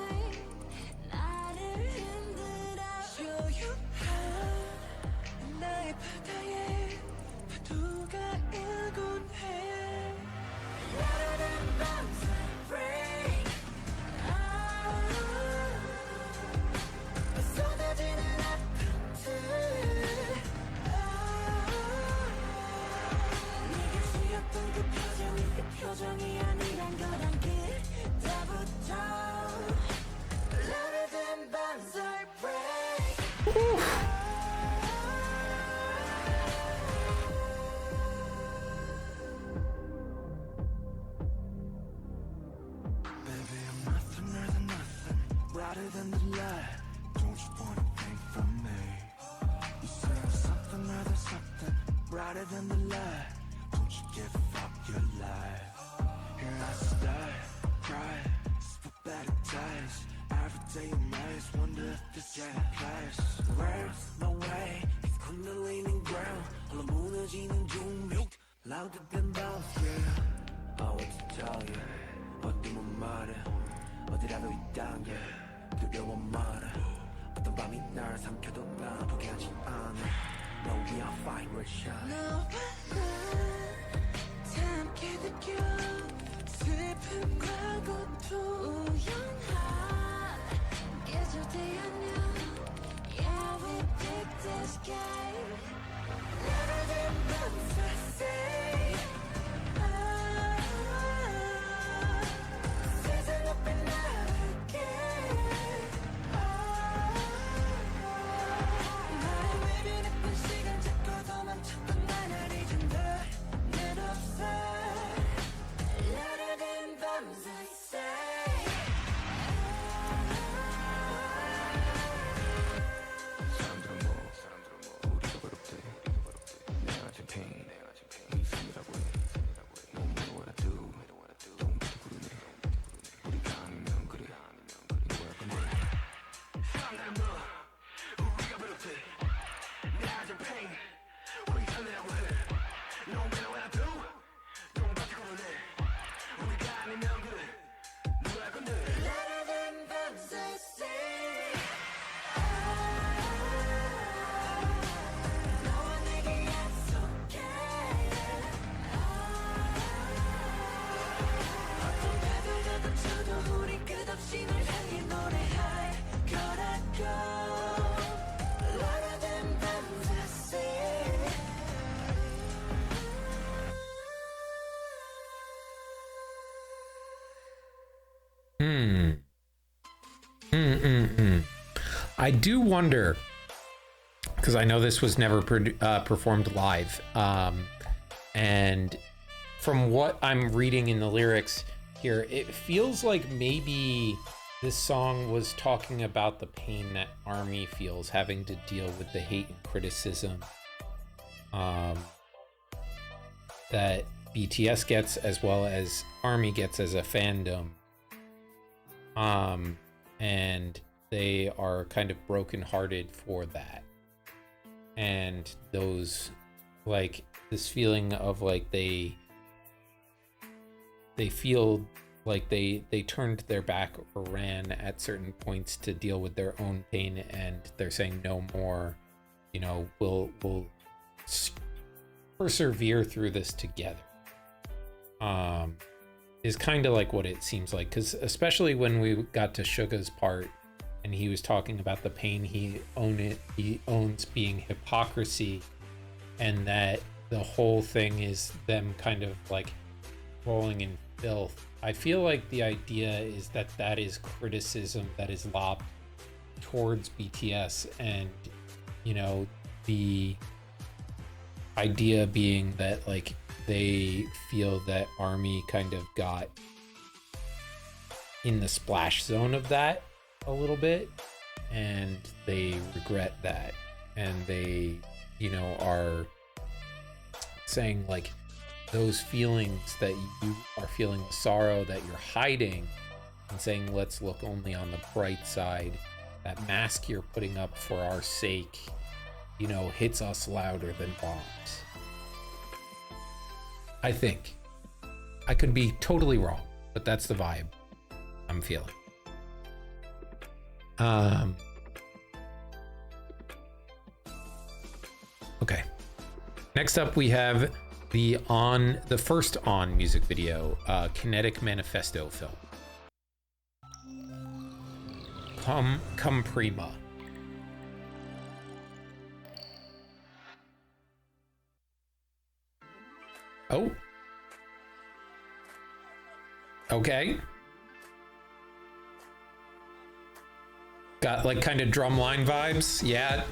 나를 흔들어 조용한 나의 바다에 파도가 일곤 해 Louder than bombs that break 쏟아지는 아픔들 네가 지었던 그 표정이 그 표정이 아니란 걸 알게 때부터 Louder than bombs that break Louder than the light. Don't you want a thing from me? You say I'm something or there's something brighter than the light. Don't you give up your life? Here I stay, cry, spit bad ties. Every day amazed, wonder if this is my place. Words, no way, it's kundalini ground. 홀로 무너지는 종묘. Louder than bombs, yeah. I want to tell you, 어디만 말해, 어디라도 있단 게. 두려워 말아 어떤 밤이 날 삼켜도 나 포기하지 않아 No, we are fine, we're shine 너와 나 함께 느껴 슬픔과 고통 우연한 계절대 안녕 Yeah, we pick the sky Louder than bombs I say 세상 앞에 나갈게 나의 왜 beautiful 시간 잡고 도망쳤던 나는 Hmm. I do wonder, because I know this was never performed live, and from what I'm reading in the lyrics here, it feels like maybe this song was talking about the pain that ARMY feels having to deal with the hate and criticism that BTS gets, as well as ARMY gets as a fandom. And they are kind of brokenhearted for that. And those, like, this feeling of like they feel like they turned their back or ran at certain points to deal with their own pain, and they're saying no more, you know, we'll persevere through this together. Is kind of like what it seems like, because especially when we got to Suga's part and he was talking about the pain he owns being hypocrisy, and that the whole thing is them kind of like rolling in filth. I feel like the idea is that that is criticism that is lobbed towards BTS, and you know, the idea being that like they feel that ARMY kind of got in the splash zone of that a little bit, and they regret that, and they, you know, are saying like those feelings that you are feeling, the sorrow that you're hiding, and saying let's look only on the bright side. That mask you're putting up for our sake, you know, hits us louder than bombs. I think. I could be totally wrong, but that's the vibe I'm feeling. Okay. Next up, we have the first On music video, Kinetic Manifesto film. Come Prima. Oh. Okay. Got like kind of drumline vibes. Yeah.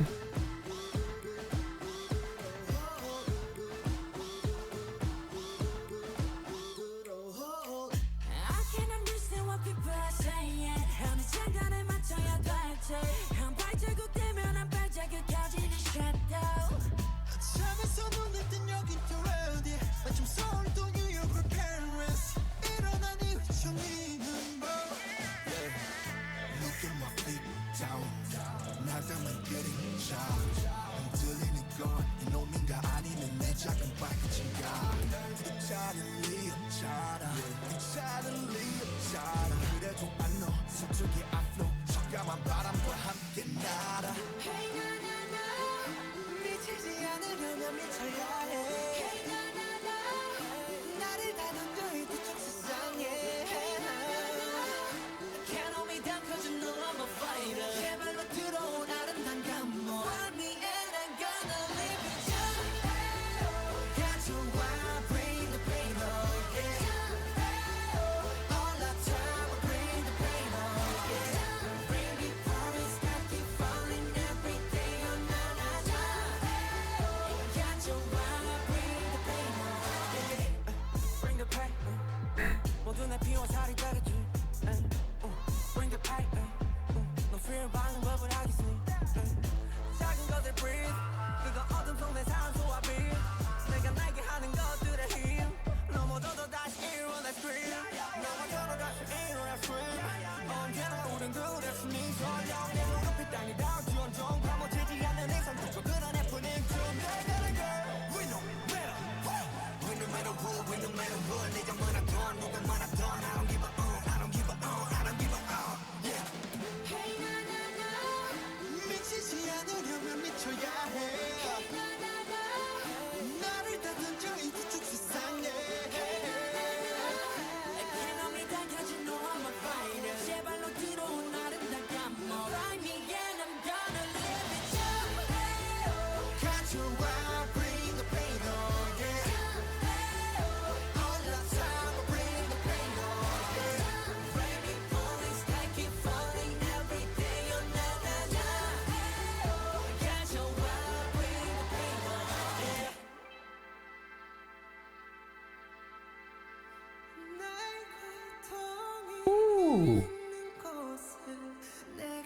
Ooh.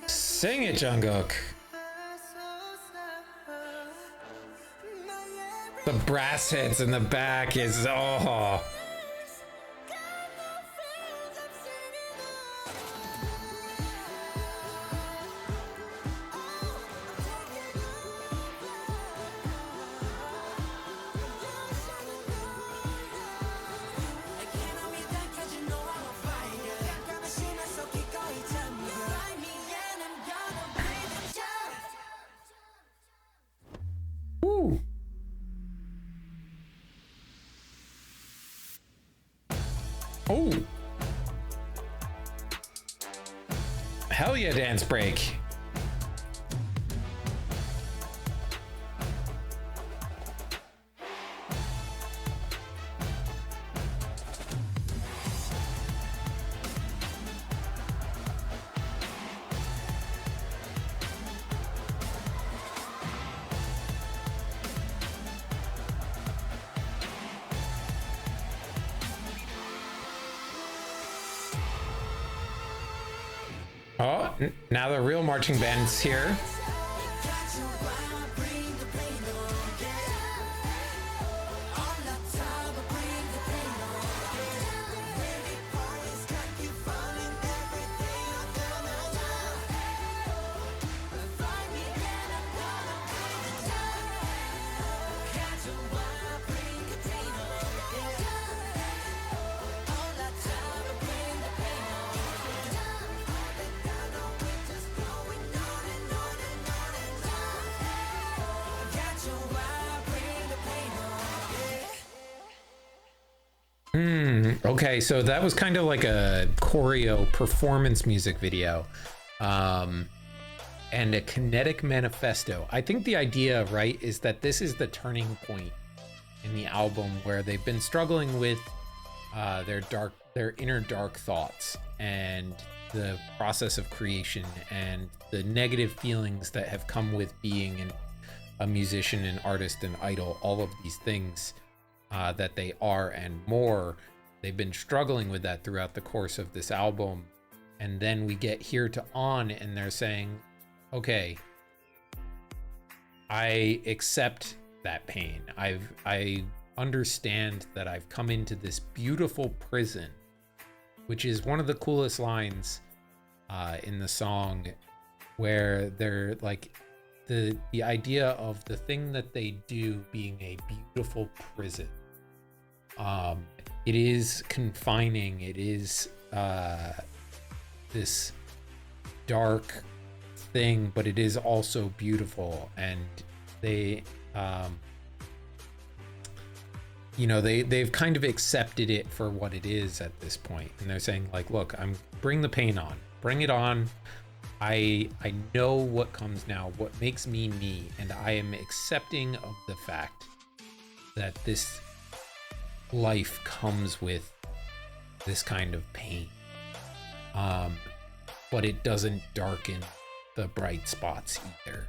Sing it, Jungkook. The brass hits in the back is, oh. Woo. Oh. Hell yeah, dance break. Oh, now the real marching band's here. Okay, so that was kind of like a choreo performance music video, and a kinetic manifesto. I think the idea, right, is that this is the turning point in the album where they've been struggling with their inner dark thoughts and the process of creation and the negative feelings that have come with being a musician, an artist, an idol, all of these things that they are and more. They've been struggling with that throughout the course of this album. And then we get here to On and they're saying, okay, I accept that pain. I understand that I've come into this beautiful prison, which is one of the coolest lines in the song, where they're like the idea of the thing that they do being a beautiful prison. It is confining. It is this dark thing, but it is also beautiful. And they, they've kind of accepted it for what it is at this point. And they're saying like, look, bring the pain on, bring it on. I know what comes now, what makes me me, and I am accepting of the fact that this life comes with this kind of pain, but it doesn't darken the bright spots either,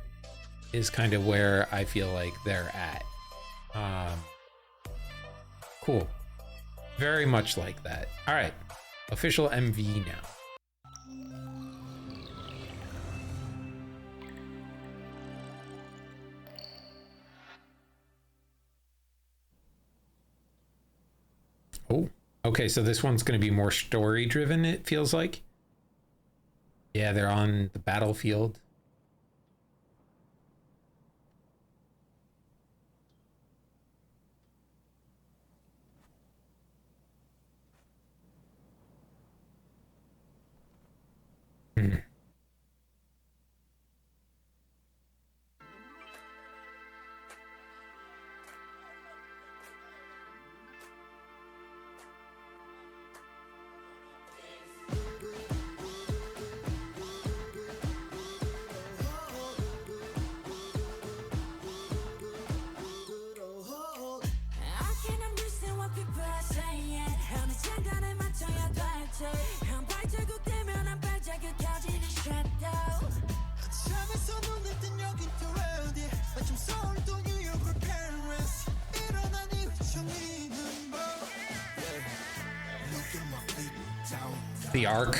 is kind of where I feel like they're at. Cool, very much like that. All right, official MV now. Oh, okay, so this one's going to be more story driven, it feels like. Yeah, they're on the battlefield. The arc.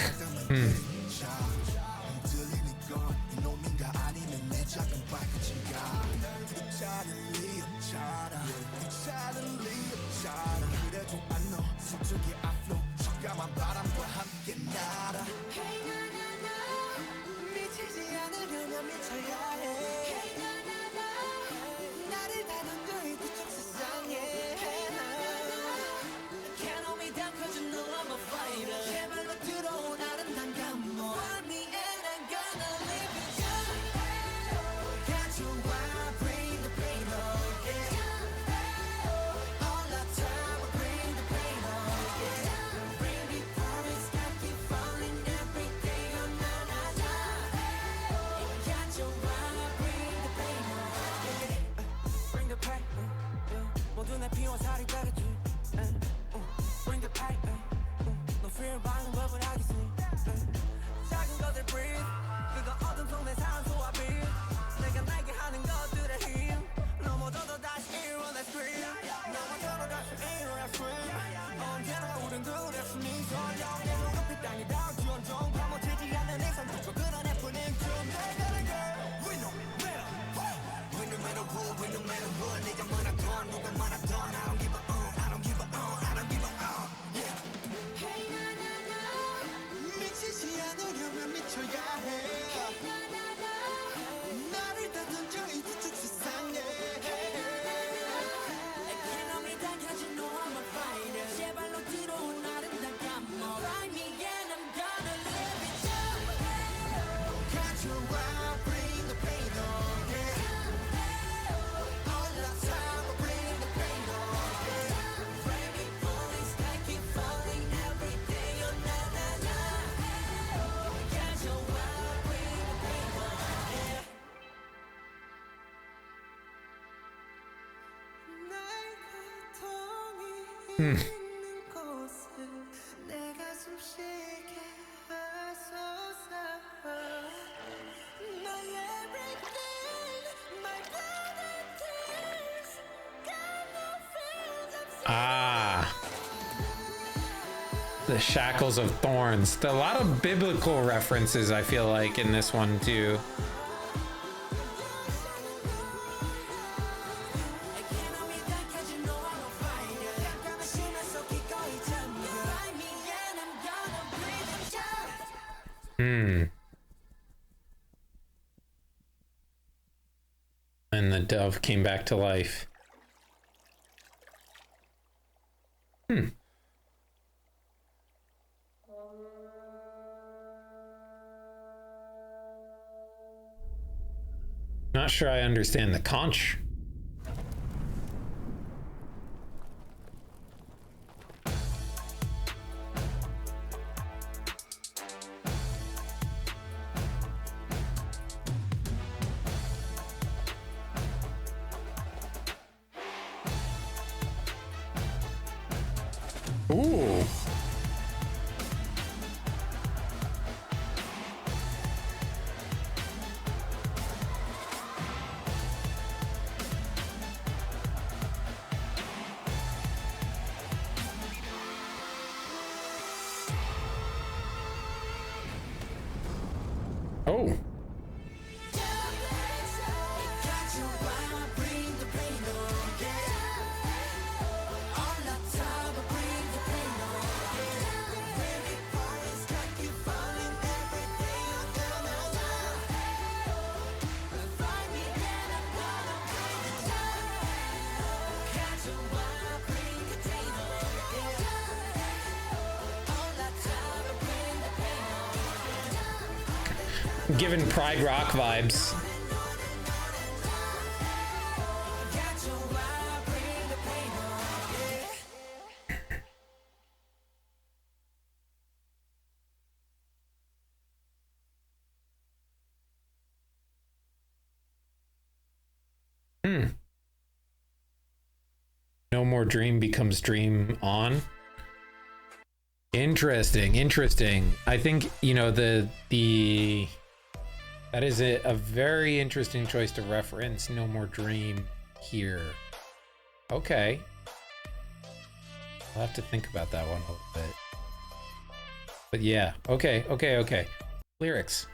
Ah, the shackles of thorns. A lot of biblical references, I feel like, in this one too. And the dove came back to life. Not sure I understand the conch. Ooh. Oh. Given Pride Rock vibes. No More Dream becomes Dream On. Interesting. I think, you know, that is a very interesting choice to reference No More Dream here. Okay. I'll have to think about that one a little bit. But yeah, okay. Lyrics.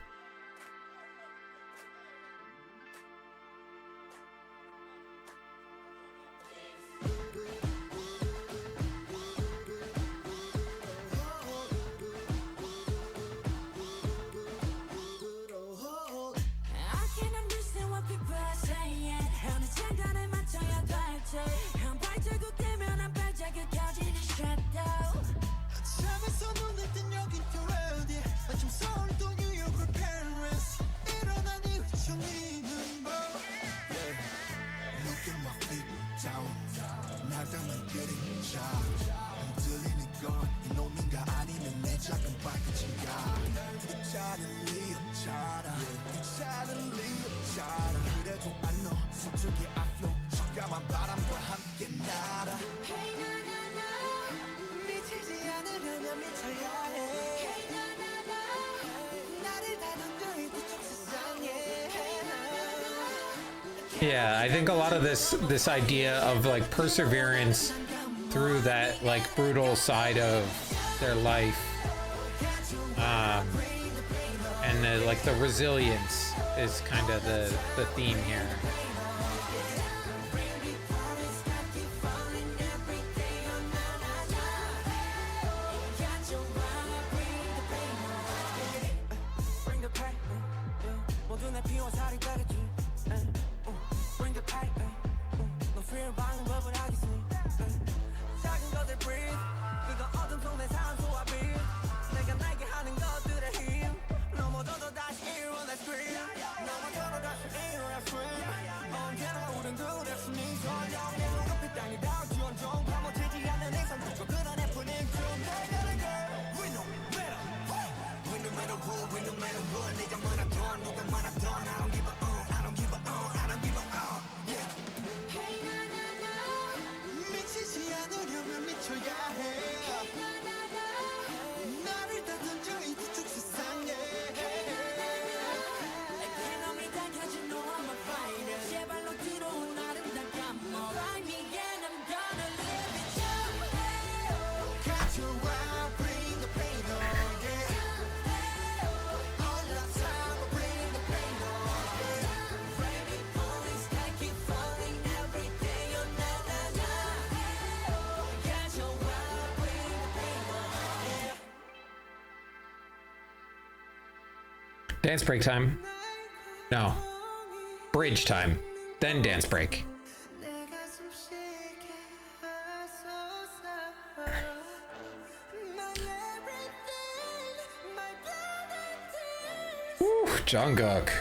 Yeah, I think a lot of this idea of like perseverance through that like brutal side of their life, and like the resilience is kind of the theme here. Dance break time. No. Bridge time. Then dance break. Woo, Jungkook.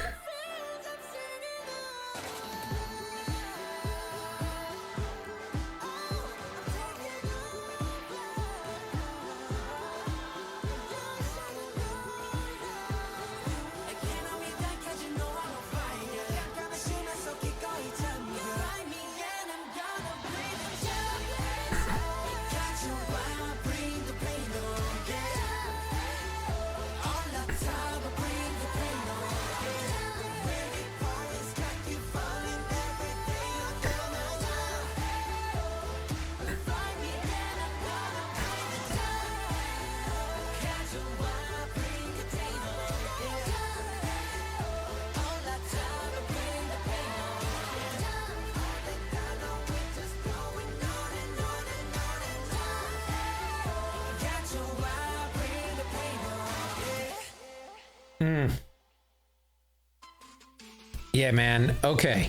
Yeah, man. Okay.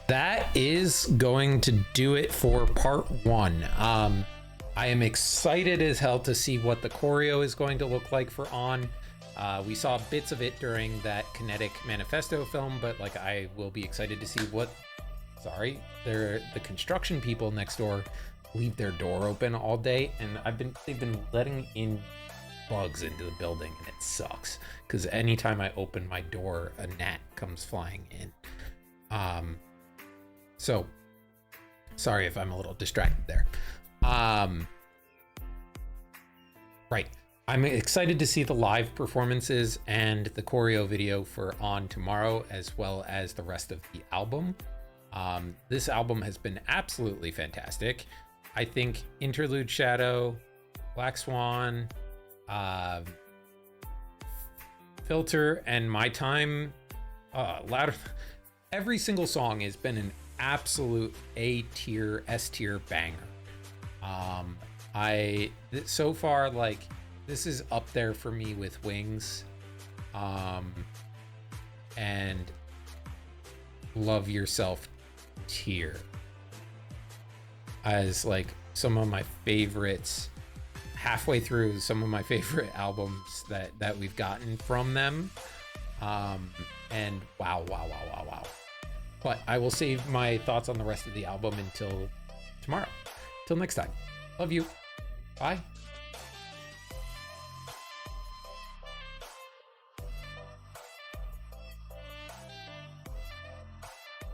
That is going to do it for part one. I am excited as hell to see what the choreo is going to look like for On. We saw bits of it during that Kinetic Manifesto film, but like I will be excited to see what, the construction people next door leave their door open all day, and they've been letting in bugs into the building, and it sucks because anytime I open my door, a gnat comes flying in. So sorry if I'm a little distracted there. Right. I'm excited to see the live performances and the choreo video for On tomorrow, as well as the rest of the album. This album has been absolutely fantastic. I think Interlude Shadow, Black Swan, Filter and My Time, louder. Every single song has been an absolute A tier, S tier banger. So far, like, this is up there for me with Wings, and Love Yourself tier as like some of my favorites. Halfway through some of my favorite albums that we've gotten from them, and wow. But I will save my thoughts on the rest of the album until tomorrow. Till next time. Love you. Bye.